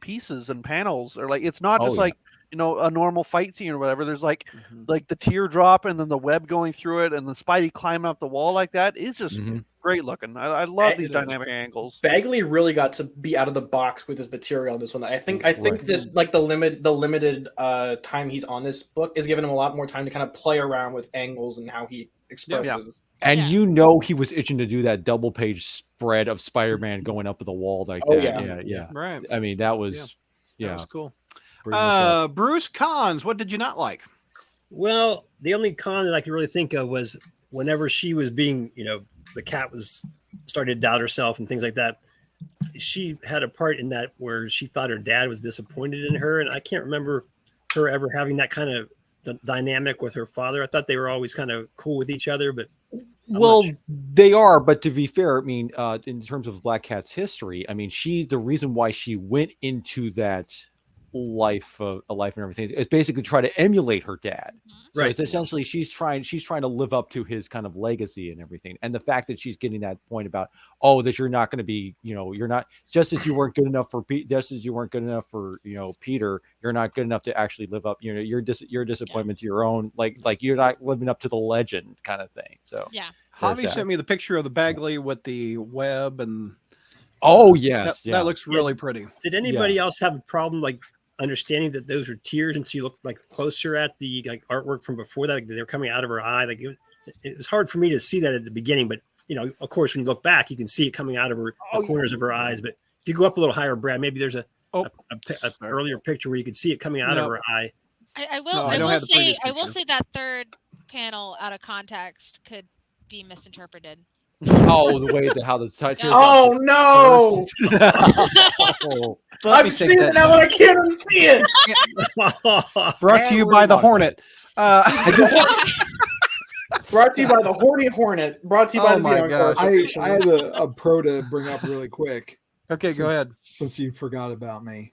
pieces and panels are it's not just a normal fight scene or whatever. There's the teardrop and then the web going through it and the Spidey climbing up the wall like that is just great looking. I love these dynamic angles. Bagley really got to be out of the box with his material on this one. I think that like the limited time he's on this book is giving him a lot more time to kind of play around with angles and how he expresses. And he was itching to do that double page spread of Spider-Man going up the wall like that. Yeah. Right. I mean, that was that was cool. Bruce Cons, what did you not like? Well, the only con that I could really think of was whenever she was being, the cat was starting to doubt herself and things like that. She had a part in that where she thought her dad was disappointed in her. And I can't remember her ever having that kind of dynamic with her father. I thought they were always kind of cool with each other, but they are. But to be fair, I mean, in terms of Black Cat's history, I mean, the reason why she went into that life and everything is basically try to emulate her dad. So it's essentially she's trying to live up to his kind of legacy and everything. And the fact that she's getting that point about that you're not going to be, you're not, just as you weren't good enough for Pete, just as you weren't good enough for Peter, you're not good enough to actually live up, your disappointment to your own, like you're not living up to the legend kind of thing. So Javi sent me the picture of the Bagley with the web and that looks really pretty. Did anybody else have a problem like understanding that those were tears and she looked like closer at the artwork from before that, like they were coming out of her eye? Like it was hard for me to see that at the beginning, but of course when you look back you can see it coming out of the corners of her eyes. But if you go up a little higher, Brad, maybe there's a earlier picture where you could see it coming out of her eye. I will say that third panel out of context could be misinterpreted. The way that how the touch. Oh no! I've seen it now, but I can't unsee it. Brought to you by the Hornet. Brought to you by the Horny Hornet. Brought to you by the Beyond Corporation. I had a pro to bring up really quick. Okay, go ahead. Since you forgot about me.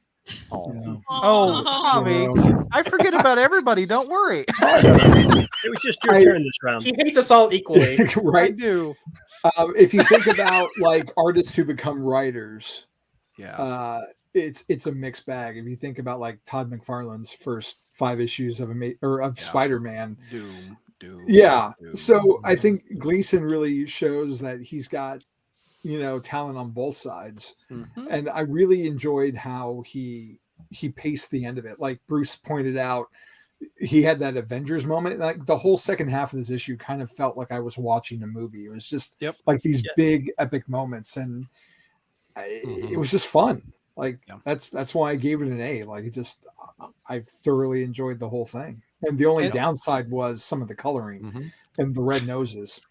Javi, I forget about everybody. Don't worry. It was just your turn this round. He hates us all equally, right? I do. If you think about like artists who become writers, it's a mixed bag. If you think about like Todd McFarlane's first 5 issues of Spider-Man, Doom. So I think Gleason really shows that he's got talent on both sides, and I really enjoyed how he paced the end of it. Like Bruce pointed out, he had that Avengers moment. Like the whole second half of this issue kind of felt like I was watching a movie. It was just like these big epic moments, and it was just fun. Like that's why I gave it an A. Like I thoroughly enjoyed the whole thing. And the only downside was some of the coloring and the red noses.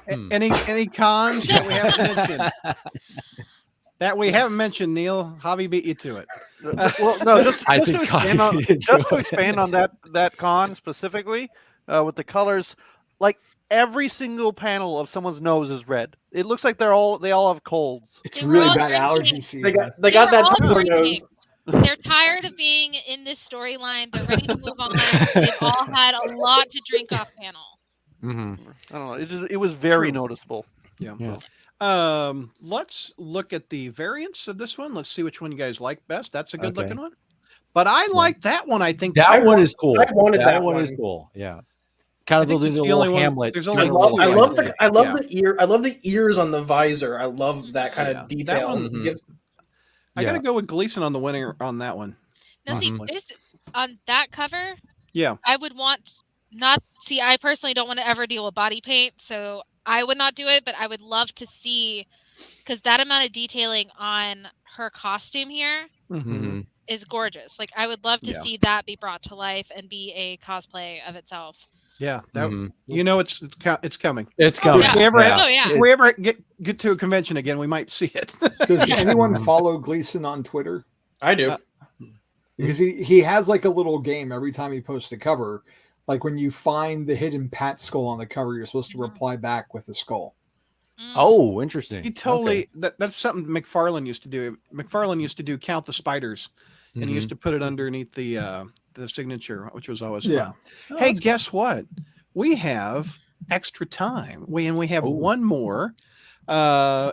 Any cons that we haven't mentioned? That we haven't mentioned, Neil. Javi beat you to it. Well, no, just to expand on that con specifically with the colors, like every single panel of someone's nose is red. It looks like they all have colds. It's really bad allergy season. They got that Tumblr nose. They're tired of being in this storyline. They're ready to move on. They've all had a lot to drink off panel. I don't know. It was very noticeable. Yeah. Let's look at the variants of this one. Let's see which one you guys like best. That's a good looking one. But I like that one. I think that one is cool. I wanted that one is cool. Yeah. Kind of the little Hamlet. There's only I love the ear. I love the ears on the visor. I love that kind of detail. I gotta go with Gleason on the winner on that one. Now see this on that cover. Yeah. I would want I personally don't want to ever deal with body paint, so I would not do it, but I would love to see, because that amount of detailing on her costume here is gorgeous. Like I would love to see that be brought to life and be a cosplay of itself. Yeah, it's coming. It's coming. If we ever get to a convention again, we might see it. Does anyone follow Gleason on Twitter? I do. Because he has like a little game every time he posts a cover. Like when you find the hidden Pat skull on the cover, you're supposed to reply back with the skull. Oh, interesting. He totally that's something McFarlane used to do. McFarlane used to do Count the Spiders, and he used to put it underneath the signature, which was always fun. Hey, guess what? We have extra time. We have one more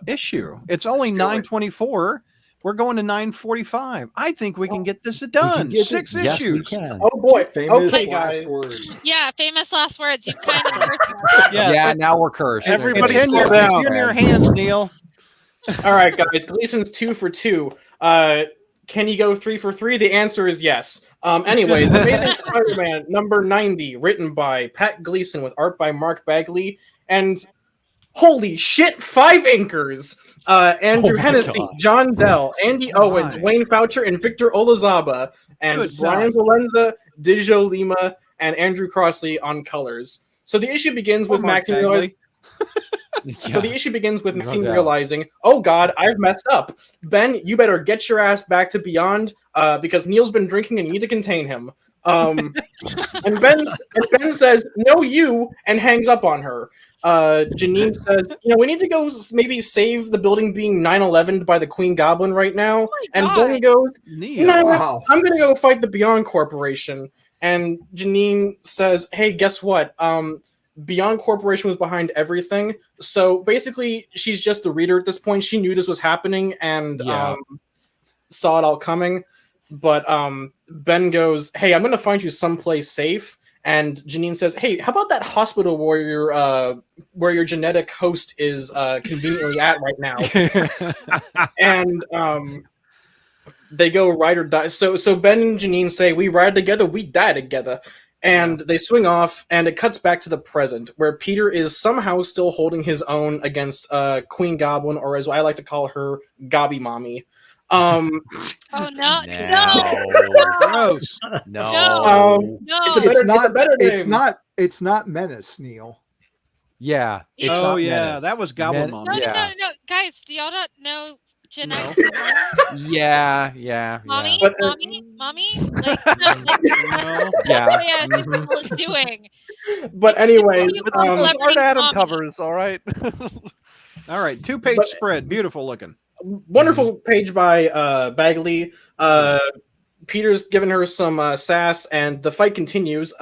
issue. It's only 9:24. We're going to 9:45. I think we can get this done. 6 issues. Oh boy. Famous Okay, last guys. words. Yeah, famous last words. You've kind of cursed us. Yeah, now we're cursed. Everybody It's in slow your, down. it's in your hands, Neil. All right, guys. Gleason's 2 for 2. Can you go 3 for 3? The answer is yes. Anyways, Amazing Spider-Man number 90, written by Pat Gleason with art by Mark Bagley, and holy shit, 5 inkers. Andrew Hennessy, God. John Dell, Andy Owens, my. Wayne Foucher, and Victor Olazaba, and Good Brian God. Valenza, Dijo Lima, and Andrew Crossley on colors. So the issue begins with Mark Maxine Bagley. So the issue begins with No Maxine doubt. realizing, oh God, I've messed up. Ben, you better get your ass back to Beyond because Neil's been drinking and you need to contain him. And Ben says, no, you, and hangs up on her. Janine says, we need to go maybe save the building being 9/11 by the Queen Goblin right now. Oh my And God. Ben goes, Neil. Wow. I'm going to go fight the Beyond Corporation. And Janine says, hey, guess what? Beyond Corporation was behind everything. So basically, she's just the reader at this point. She knew this was happening and saw it all coming. But Ben goes, hey, I'm going to find you someplace safe. And Janine says, hey, how about that hospital where your genetic host is conveniently at right now? And they go ride or die. So Ben and Janine say, we ride together, we die together. And they swing off, and it cuts back to the present, where Peter is somehow still holding his own against Queen Goblin, or as I like to call her, Gobby Mommy. Oh no! Gross. No! It's not Menace, Neil. Yeah. It's Oh not yeah, Menace. that was Goblin Mom. No, guys, do y'all not know genetics? Yeah. Mommy, But, mommy, like, Yeah. What is doing? But anyways, Art Adam covers, all right. All right, 2-page spread, beautiful looking. Wonderful page by Bagley. Peter's giving her some sass, and the fight continues.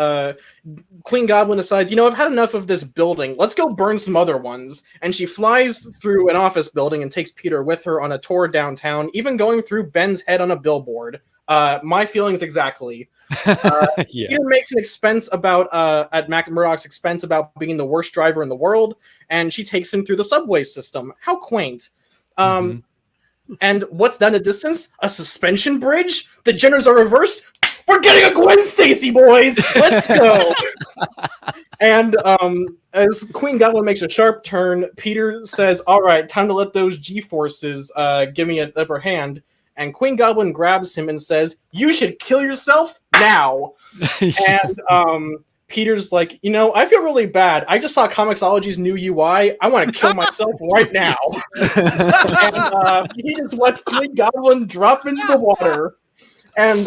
Queen Goblin decides, I've had enough of this building. Let's go burn some other ones. And she flies through an office building and takes Peter with her on a tour downtown, even going through Ben's head on a billboard. My feelings exactly. Peter makes an expense at Mac Murdock's expense about being the worst driver in the world, and she takes him through the subway system. How quaint. And what's that in the distance? A suspension bridge? The genders are reversed? We're getting a Gwen Stacy, boys! Let's go! And as Queen Goblin makes a sharp turn, Peter says, all right, time to let those G-forces give me an upper hand. And Queen Goblin grabs him and says, you should kill yourself now! And Peter's like, I feel really bad. I just saw Comixology's new UI. I want to kill myself right now. And he just lets Queen Goblin drop into the water. And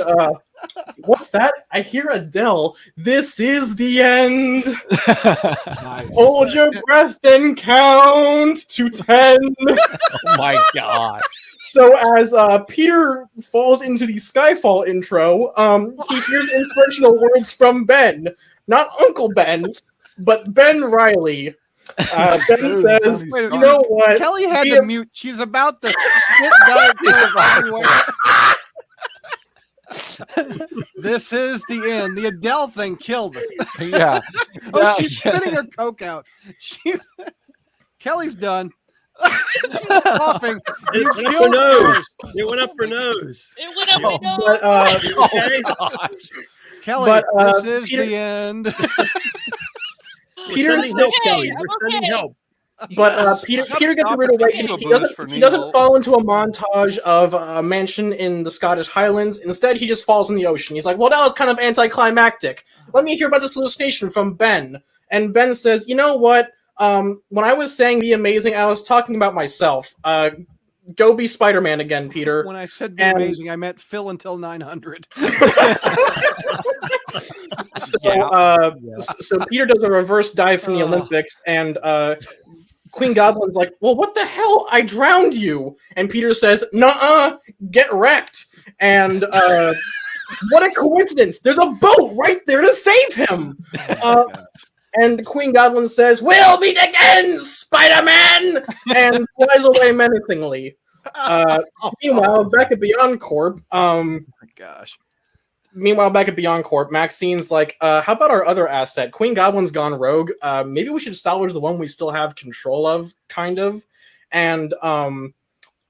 what's that? I hear Adele. This is the end. Nice. Hold your breath and count to 10. Oh my God. So as Peter falls into the Skyfall intro, he hears inspirational words from Ben. Not Uncle Ben, but Ben Riley. Ben says, you know what? Kelly had to mute. She's about to spit diet This is the end. The Adele thing killed it. Yeah. She's spitting her Coke out. Kelly's done. She's coughing. It went up her nose. It went up her nose. It went up her nose. Okay. Kelly, this is the end. We're sending help, Kelly. We're sending help. But Peter gets a rude awakening. He doesn't fall into a montage of a mansion in the Scottish Highlands. Instead, he just falls in the ocean. He's like, well, that was kind of anticlimactic. Let me hear about this hallucination from Ben. And Ben says, you know what? When I was saying be amazing, I was talking about myself. Go be Spider-Man again, Peter. When I said be amazing, I meant Phil until 900. So Peter does a reverse dive from the Olympics, and Queen Goblin's like, well, what the hell? I drowned you. And Peter says, nuh-uh, get wrecked. And what a coincidence. There's a boat right there to save him. And the Queen Goblin says, we'll meet again, Spider-Man! And flies away menacingly. Meanwhile, back at Beyond Corp, Oh my gosh. Meanwhile, back at Beyond Corp, Maxine's like, how about our other asset? Queen Goblin's gone rogue. Maybe we should salvage the one we still have control of, kind of. And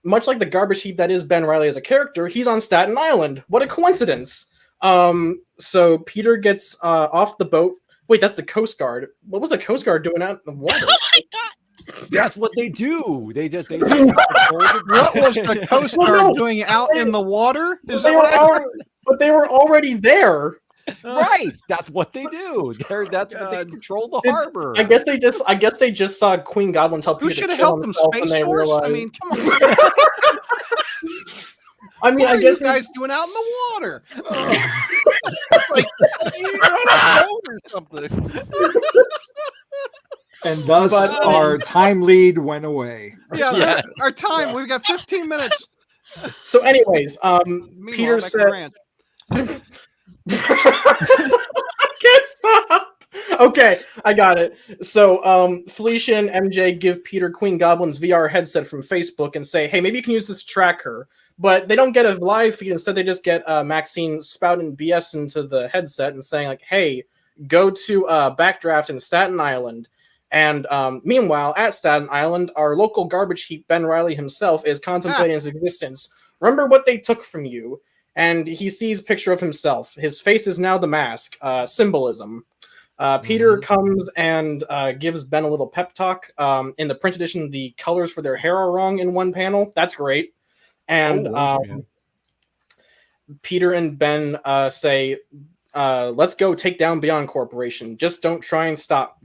much like the garbage heap that is Ben Reilly as a character, he's on Staten Island. What a coincidence. So Peter gets off the boat. Wait, that's the Coast Guard. What was the Coast Guard doing out in the water? Oh my god! That's what they do. They what was the Coast Guard doing out in the water? But they were already there. Right. That's what they do. That's what they control the harbor. I guess they just saw Queen Goblin tell Peter. Who should have helped them? Space Force? I mean, come on. I mean, what I are guess you guys doing out in the water. Like, or something. And thus our time lead went away. Yeah. Our time. We've got 15 minutes. So, anyways, Peter said. I can't stop. Okay, I got it. So, Felicia and MJ give Peter Queen Goblin's VR headset from Facebook and say, "Hey, maybe you can use this to track her." But they don't get a live feed. Instead, they just get Maxine spouting BS into the headset and saying, like, "Hey, go to Backdraft in Staten Island." And meanwhile, at Staten Island, our local garbage heap, Ben Reilly himself, is contemplating his existence. Remember what they took from you. And he sees a picture of himself. His face is now the mask. Symbolism. Peter comes and gives Ben a little pep talk. In the print edition, the colors for their hair are wrong in one panel. That's great. And Peter and Ben say, let's go take down Beyond Corporation. Just try and stop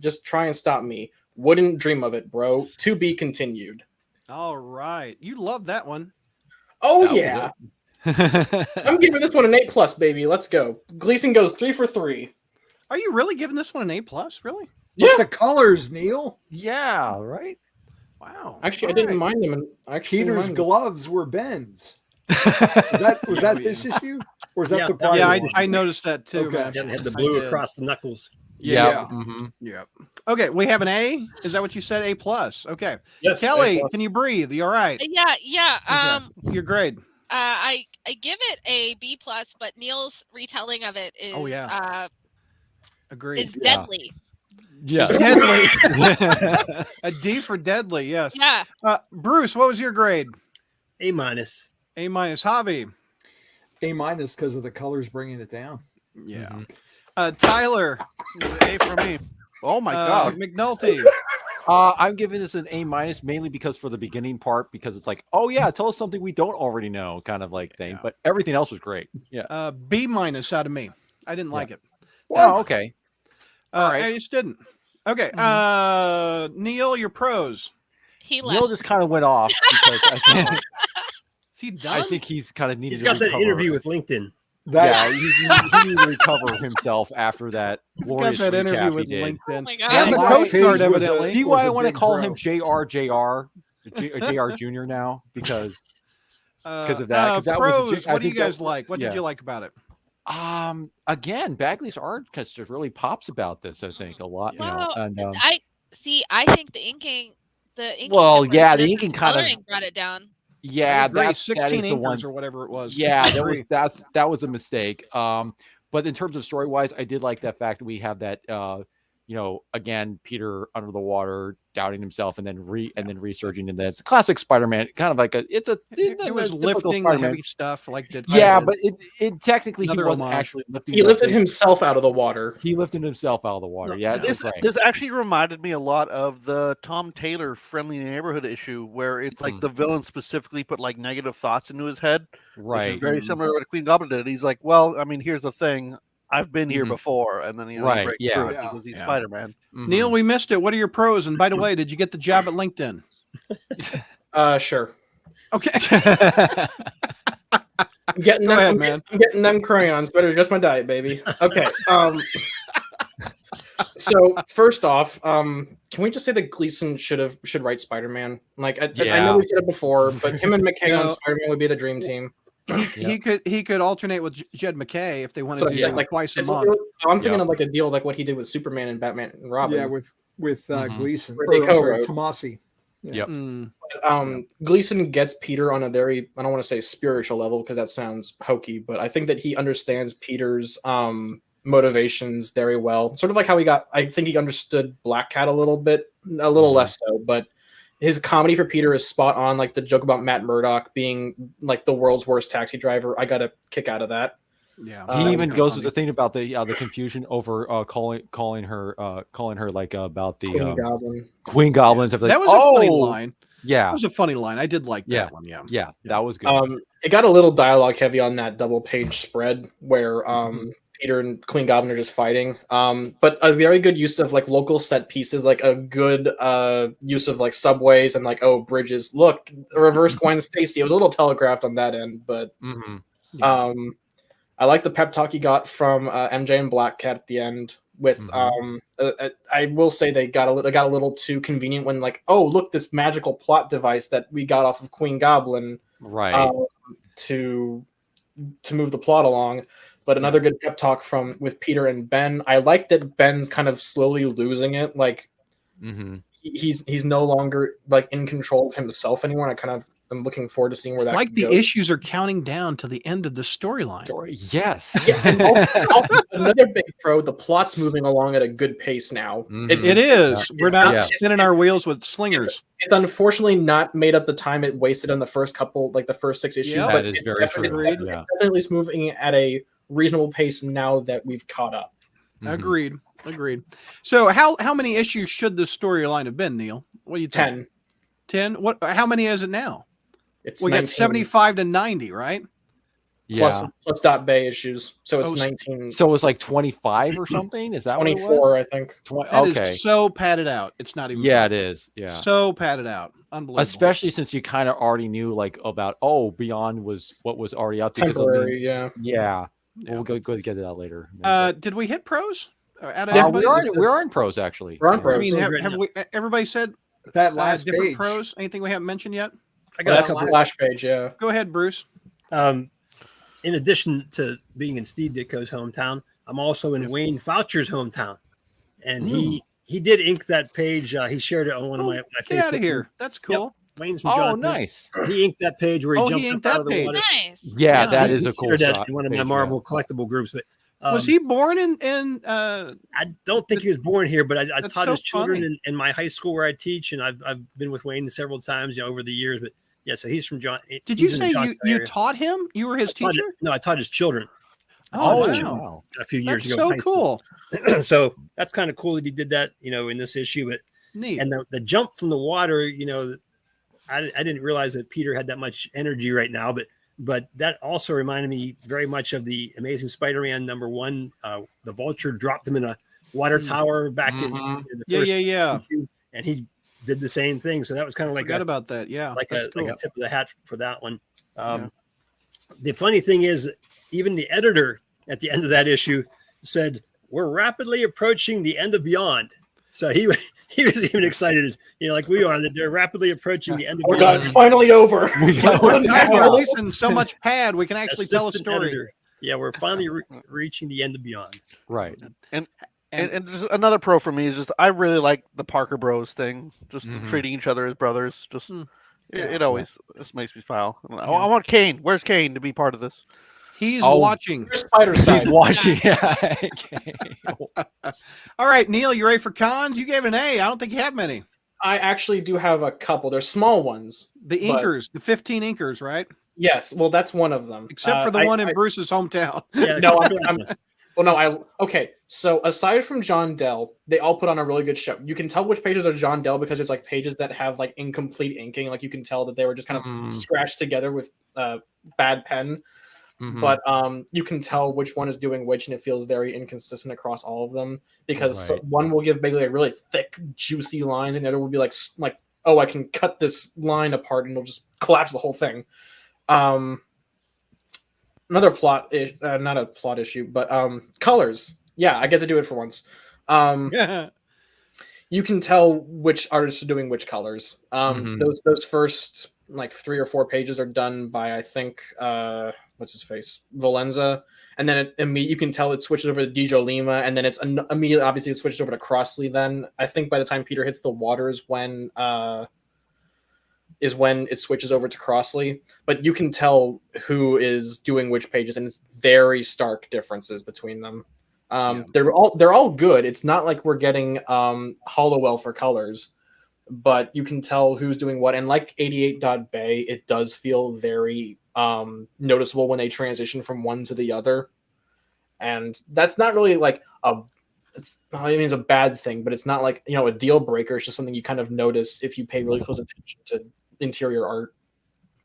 me. Wouldn't dream of it, bro. To be continued. All right. You love that one. Oh, yeah. I'm giving this one an A+, baby. Let's go. Gleason goes 3 for 3. Are you really giving this one an A+? Really? Yeah. But the colors, Neil. Yeah, right? Wow. Actually, I didn't mind them. Peter's gloves were Ben's. Was that this issue? Or is that the prior? Yeah, I noticed that too. Okay. Man. And had the blue across the knuckles. Yeah. Yeah. Okay, we have an A. Is that what you said? A+. Okay. Yes, Kelly, can you breathe? You all right? Yeah. Okay. Your grade. I give it a B+, but Neil's retelling of it is Agreed. is deadly. Yeah. Deadly. A D for deadly, yes. Yeah. Bruce, what was your grade? A-. A-. Javi. A- because of the colors bringing it down. Yeah. Tyler. A for me. Oh my god. McNulty. I'm giving this an A- mainly because for the beginning part, because it's like, oh yeah, tell us something we don't already know, kind of like thing. But everything else was great. Yeah. B- out of me. I didn't like it. What? Oh, okay. All right. I just didn't. Okay. Neil, your pros. He left. Neil just kind of went off because Is he done? I think he's kind of needed. He's got that interview with LinkedIn. He needed to recover himself after that glorious got that interview with he did. LinkedIn. Oh my god. And the Coast Guard, evidently. See why I want to call him JR Jr. now because of that. Because that pros, was what do you guys like? What did you like about it? Again, Bagley's art just really pops about this. I think a lot. Well, and I think the inking. Well, yeah, the inking kind of brought it down. Yeah, that's 16 the one or whatever it was. Yeah, that was a mistake. But in terms of story wise, I did like that fact that we have that again, Peter under the water, doubting himself, and then resurging, and then it's a classic Spider-Man, kind of like it was lifting the heavy stuff, like but it technically he wasn't actually lifting. He lifted himself out of the water. He lifted himself out of the water. Yeah, this actually reminded me a lot of the Tom Taylor Friendly Neighborhood issue, where it's like the villain specifically put like negative thoughts into his head. Right, very similar to what Queen Goblin did. He's like, well, I mean, here's the thing. I've been here before, and then because he's Spider-Man. Neil, we missed it. What are your pros? And by the way, did you get the job at LinkedIn? Sure. Okay. I'm getting them crayons. Better adjust my diet, baby. Okay. So first off, can we just say that Gleason should write Spider-Man? Like I know we said it before, but him and McKay on Spider-Man would be the dream team. He could alternate with Jed McKay if they wanted to do like twice a month. I'm thinking of like a deal like what he did with Superman and Batman and Robin. Yeah, with Gleason. Tomasi. Yep. Gleason gets Peter on a very, I don't want to say spiritual level because that sounds hokey, but I think that he understands Peter's motivations very well. Sort of like how I think he understood Black Cat a little bit, a little less so, but his comedy for Peter is spot on. Like the joke about Matt Murdock being like the world's worst taxi driver. I got a kick out of that. Yeah, he even goes with the thing about the confusion over calling her like about the Queen Goblin. Yeah. That was a funny line. Yeah, that was a funny line. I did like that one. Yeah, that was good. It got a little dialogue heavy on that double page spread where Peter and Queen Goblin are just fighting. But a very good use of like local set pieces, like a good use of like subways and like bridges. Look, reverse Gwen Stacy. It was a little telegraphed on that end, but I like the pep talk he got from MJ and Black Cat at the end. With I will say they got a little too convenient when like, oh look, this magical plot device that we got off of Queen Goblin, right, to move the plot along. But another good pep talk with Peter and Ben. I like that Ben's kind of slowly losing it. Like he's no longer like in control of himself anymore. And I'm looking forward to seeing where that. Like the issues are counting down to the end of the storyline. Yes. Yeah, and also another big pro. The plot's moving along at a good pace now. It is. We're not spinning our wheels with slingers. It's unfortunately not made up the time it wasted on the first couple, like the first 6 issues. That but is very true. It's definitely moving at a reasonable pace now that we've caught up. Agreed. So how many issues should this storyline have been, Neil? What do you think? 10? What? How many is it now? We got 75 to 90, right? Yeah. Plus Dot Bay issues. So it's 19. So it was like 25 or something? Is that 24, what it was? I think. That is so padded out. It's not even. Yeah, it is. Yeah. So padded out. Unbelievable. Especially since you kind of already knew like about Beyond was what was already out there. Temporary, yeah. We'll go get to that later. Did we hit pros? We're in pros actually. We're on pros. I mean, have we? Everybody said that last different page. pros. Anything we haven't mentioned yet? I got that's a splash page. Yeah. Go ahead, Bruce. In addition to being in Steve Ditko's hometown, I'm also in Wayne Foucher's hometown, and he did ink that page. He shared it on one of my Facebook. Get out of here! That's cool. Yep. Wayne's from Jonathan. Nice. He inked that page where he jumped up out of the water. Nice. Yeah, that is a cool shot. In one of my Marvel collectible groups, but. Was he born in? I don't think he was born here, but I taught his children in my high school where I teach, and I've been with Wayne several times over the years. But yeah, so he's from John. Did you say you taught him? You were his teacher? No, I taught his children. Wow. A few years ago. So cool. So that's kind of cool that he did that, in this issue. But neat. And the jump from the water, I didn't realize that Peter had that much energy right now, but that also reminded me very much of the Amazing Spider-Man #1. The Vulture dropped him in a water tower back in the first issue, and he did the same thing. So that was kind of like about that, like a tip of the hat for that one. The funny thing is, even the editor at the end of that issue said, "We're rapidly approaching the end of Beyond." So he was even excited, like we are, that they're rapidly approaching the end of Beyond. God, it's finally over. We're releasing so much pad, we can actually tell a story. Editor. Yeah, we're finally reaching the end of Beyond. Right. And just another pro for me is just I really like the Parker Bros thing, just treating each other as brothers. Just it always just makes me smile. I want Kane. Where's Kane to be part of this? He's watching. He's watching. All right, Neil, you ready for cons? You gave an A. I don't think you have many. I actually do have a couple. They're small ones. The inkers, the 15 inkers, right? Yes. Well, that's one of them. Except for the one in Bruce's hometown. Yeah, okay. So aside from John Dell, they all put on a really good show. You can tell which pages are John Dell because it's like pages that have like incomplete inking. Like you can tell that they were just kind of scratched together with bad pen. But you can tell which one is doing which, and it feels very inconsistent across all of them because one will give basically like really thick, juicy lines, and the other will be like, oh, I can cut this line apart and it'll just collapse the whole thing. Another plot, not a plot issue, but colors. Yeah, I get to do it for once. You can tell which artists are doing which colors. Those first like 3 or 4 pages are done by I think what's his face, Valenza, and then you can tell it switches over to Dijo Lima, and then it's immediately obviously it switches over to Crossley. Then I think by the time Peter hits the waters when is when it switches over to Crossley, but you can tell who is doing which pages, and it's very stark differences between them. They're all good. It's not like we're getting Hollowell for colors, but you can tell who's doing what. And like 88.bay, it does feel very noticeable when they transition from one to the other. And that's not really like it's a bad thing, but it's not like, a deal breaker. It's just something you kind of notice if you pay really close attention to interior art.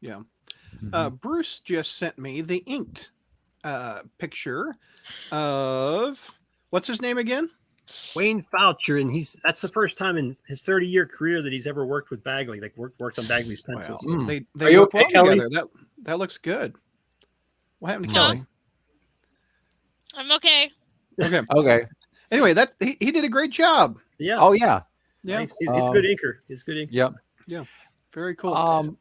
Yeah. Bruce just sent me the inked picture of, what's his name again? Wayne Foucher, and that's the first time in his 30-year career that he's ever worked with Bagley, like worked on Bagley's pencils. Wow. They Are you work okay, well Kelly? together. That looks good. What happened to Kelly? I'm okay. Okay. Okay. Anyway, he did a great job. Yeah. Oh yeah. Yeah. Nice. He's a good inker. He's a good inker. Yep. Yeah. Very cool.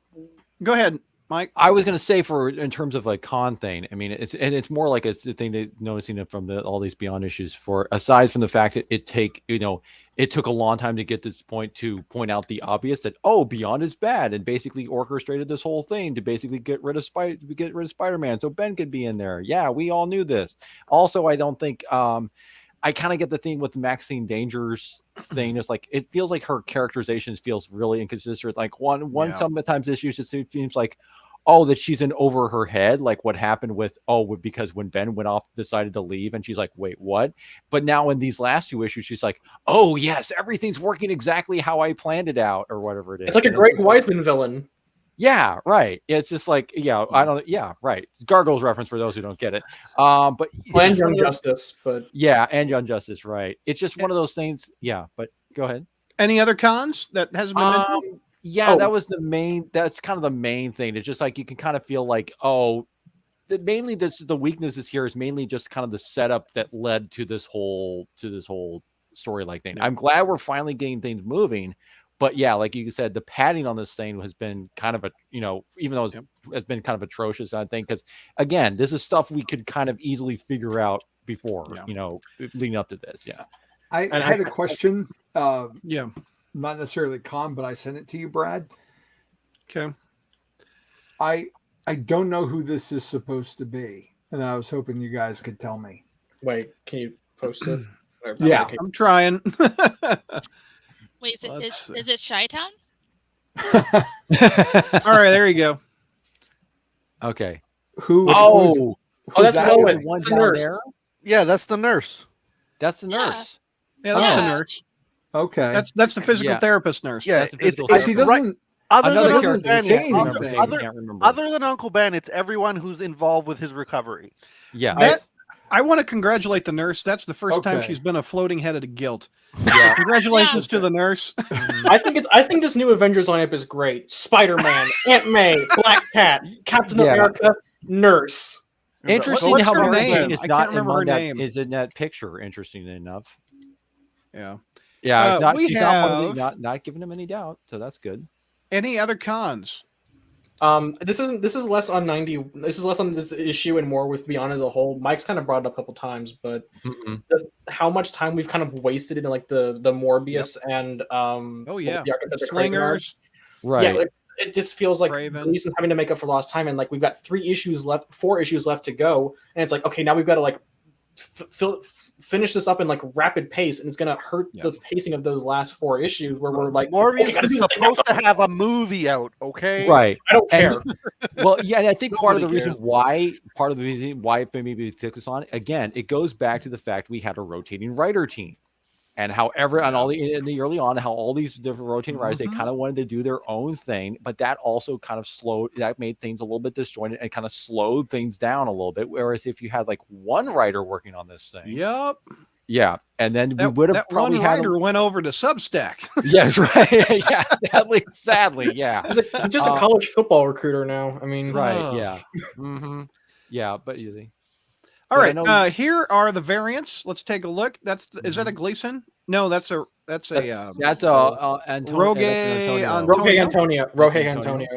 Go ahead, Mike. I was going to say in terms of like con thing. I mean, it's more like a thing that noticing it from all these Beyond issues. For aside from the fact that it took a long time to get to this point to point out the obvious that Beyond is bad and basically orchestrated this whole thing to basically get rid of Spider-Man so Ben could be in there. Yeah, we all knew this. Also, I don't think I kind of get the thing with Maxine Danger's thing. It's like it feels like her characterization feels really inconsistent. Like sometimes issues it seems like that she's in over her head, like what happened with because when Ben went off, decided to leave, and she's like, wait, what? But now in these last two issues, she's like, oh yes, everything's working exactly how I planned it out, or whatever it is. It's like a Greg Weisman villain. Yeah, right. It's just like, right. Gargoyles reference for those who don't get it. But and Young Justice, but and Young Justice, right. It's just one of those things. Yeah, but go ahead. Any other cons that hasn't been mentioned? Yeah, that's kind of the main thing. It's just like you can kind of feel like, mainly the weaknesses here is mainly just kind of the setup that led to this whole story-like thing. I'm glad we're finally getting things moving. But yeah, like you said, the padding on this thing has been kind of even though it's been kind of atrocious, I think, because again, this is stuff we could kind of easily figure out before, leading up to this. Yeah. I had a question. Not necessarily con, but I sent it to you, Brad. Okay. I don't know who this is supposed to be, and I was hoping you guys could tell me. Wait, can you post it? Yeah, I'm trying. Wait, is it Chi-Town? All right, there you go. Okay. That's Lois, the nurse. There? Yeah, that's the nurse. That's the nurse. Yeah, that's the nurse. Okay. That's the physical therapist nurse. Yeah, he doesn't. Other than Uncle Ben, it's everyone who's involved with his recovery. Yeah. I want to congratulate the nurse. That's the first time she's been a floating head of guilt. Yeah. Congratulations to the nurse. I think this new Avengers lineup is great. Spider-Man, Aunt May, Black Cat, Captain America, Nurse. Interesting how her name is I not can't remember her name. Is in that picture. Interesting enough. Yeah. Yeah. She's not giving him any doubt, so that's good. Any other cons? This is less on 90. This is less on this issue and more with Beyond as a whole. Mike's kind of brought it up a couple times, but how much time we've kind of wasted in like the Morbius and the Slingers, right? Yeah, it just feels like Gleason's having to make up for lost time, and like we've got 4 issues left to go, and it's like, okay, now we've got to like finish this up in like rapid pace, and it's going to hurt the pacing of those last 4 issues where we're like, Morbius is supposed to have a movie out, okay? Right. I don't care. Well, yeah, and I think part of the reason why maybe we took this on, again, it goes back to the fact we had a rotating writer team. And however, on all the early on, how all these different rotating writers, they kind of wanted to do their own thing, but that also kind of made things a little bit disjointed and kind of slowed things down a little bit. Whereas if you had like one writer working on this thing, and then we would have probably had writer went over to Substack. Yes, right. Yeah, sadly, yeah. He's just a college football recruiter now. I mean, right? Yeah, yeah, but easy. All right, here are the variants. Let's take a look. Is that a Gleason? No, that's a Roge Antonio.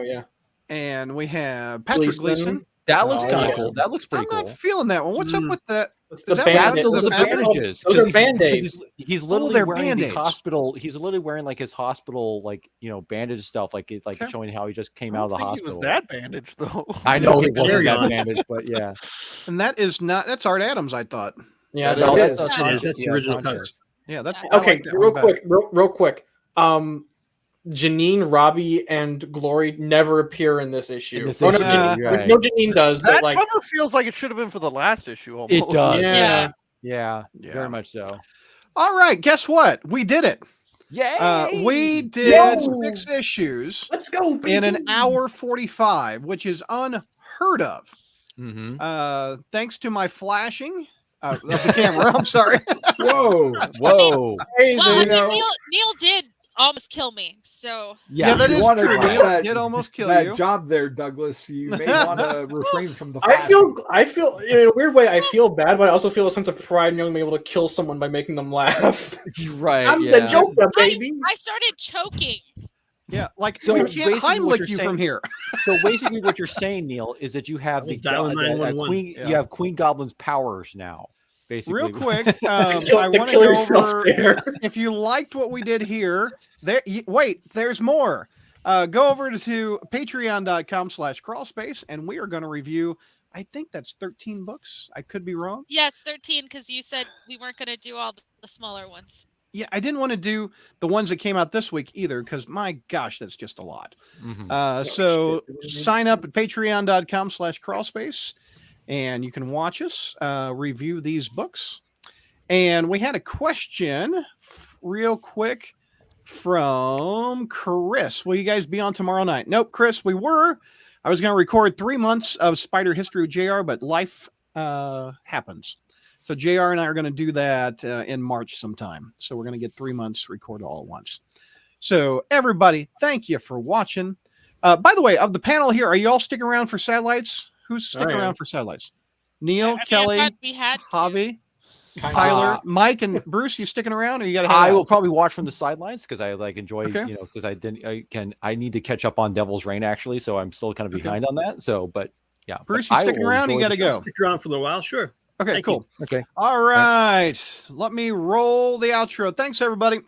Yeah. And we have Patrick Gleason. That looks kind of cool. That looks pretty cool. I'm not feeling that one. What's up with that? It's the that bandage. what Those are bandages. Those are band-aids. He's literally they're wearing Band-Aids. the hospital. He's literally wearing like his hospital, like bandage stuff. Like it's like showing how he just came out of the hospital. It was that bandage though. I know it It's a wasn't that carry-on. bandage, but yeah. And that is not. That's Art Adams, I thought. Yeah, No, it is. that's That's the original cover. Yeah, that's I okay. like that one best. Real quick. Janine, Robbie, and Glory never appear in this issue. In this No, issue, Janine, no, Janine does, That but like cover feels like it should have been for the last issue. Almost. It does. Yeah. Yeah, Yeah. very much so. All right, guess what? We did it. Yay! We did Yo! 6 issues let's go baby. in an hour 45, which is unheard of. Mm-hmm. Thanks to my flashing of the camera. I'm sorry. Whoa. Whoa. Crazy, Well, I you mean, know? Neil did almost kill me. So Yeah, that you is wanted true. that- Neil that- did almost kill that you. job there, Douglas. You may want to refrain from the. I feel in a weird way. I feel bad, but I also feel a sense of pride in being able to kill someone by making them laugh. Right. I'm yeah. the Joker, baby. I started choking. Yeah, like So we basically can't what Heimlich you're you saying- from here. So basically, what you're saying, Neil, is that you have the Dial 911. Queen. Yeah. You have Queen Goblin's powers now. Basically, Real quick, To I kill want to kill go yourself over. there. If you liked what we did here, wait, there's more. Go over to patreon.com/crawlspace, and we are going to review. I think that's 13 books. I could be wrong. Yes, 13, because you said we weren't going to do all the smaller ones. Yeah, I didn't want to do the ones that came out this week either, because my gosh, that's just a lot. So sign up at patreon.com/crawlspace, and you can watch us review these books. And we had a question real quick from Chris. Will you guys be on tomorrow night? Nope, Chris, we were. I was going to record 3 months of Spider History with JR, but life happens. So JR and I are going to do that in March sometime. So we're going to get 3 months recorded all at once. So everybody, thank you for watching. By the way, of the panel here, are you all sticking around for satellites? Who's sticking around for satellites? Neil, Kelly, We had to. Javi, Tyler, Mike, and Bruce. You sticking around, or you got to? I will probably watch from the sidelines because I enjoy, Okay. because I need to catch up on Devil's Reign actually, so I'm still kind of behind on that. So, but yeah, Bruce, but you I sticking will around? You enjoy got to the- go. Stick around for a little while, sure. Okay, Thank cool. you. Okay. All right, let me roll the outro. Thanks, everybody.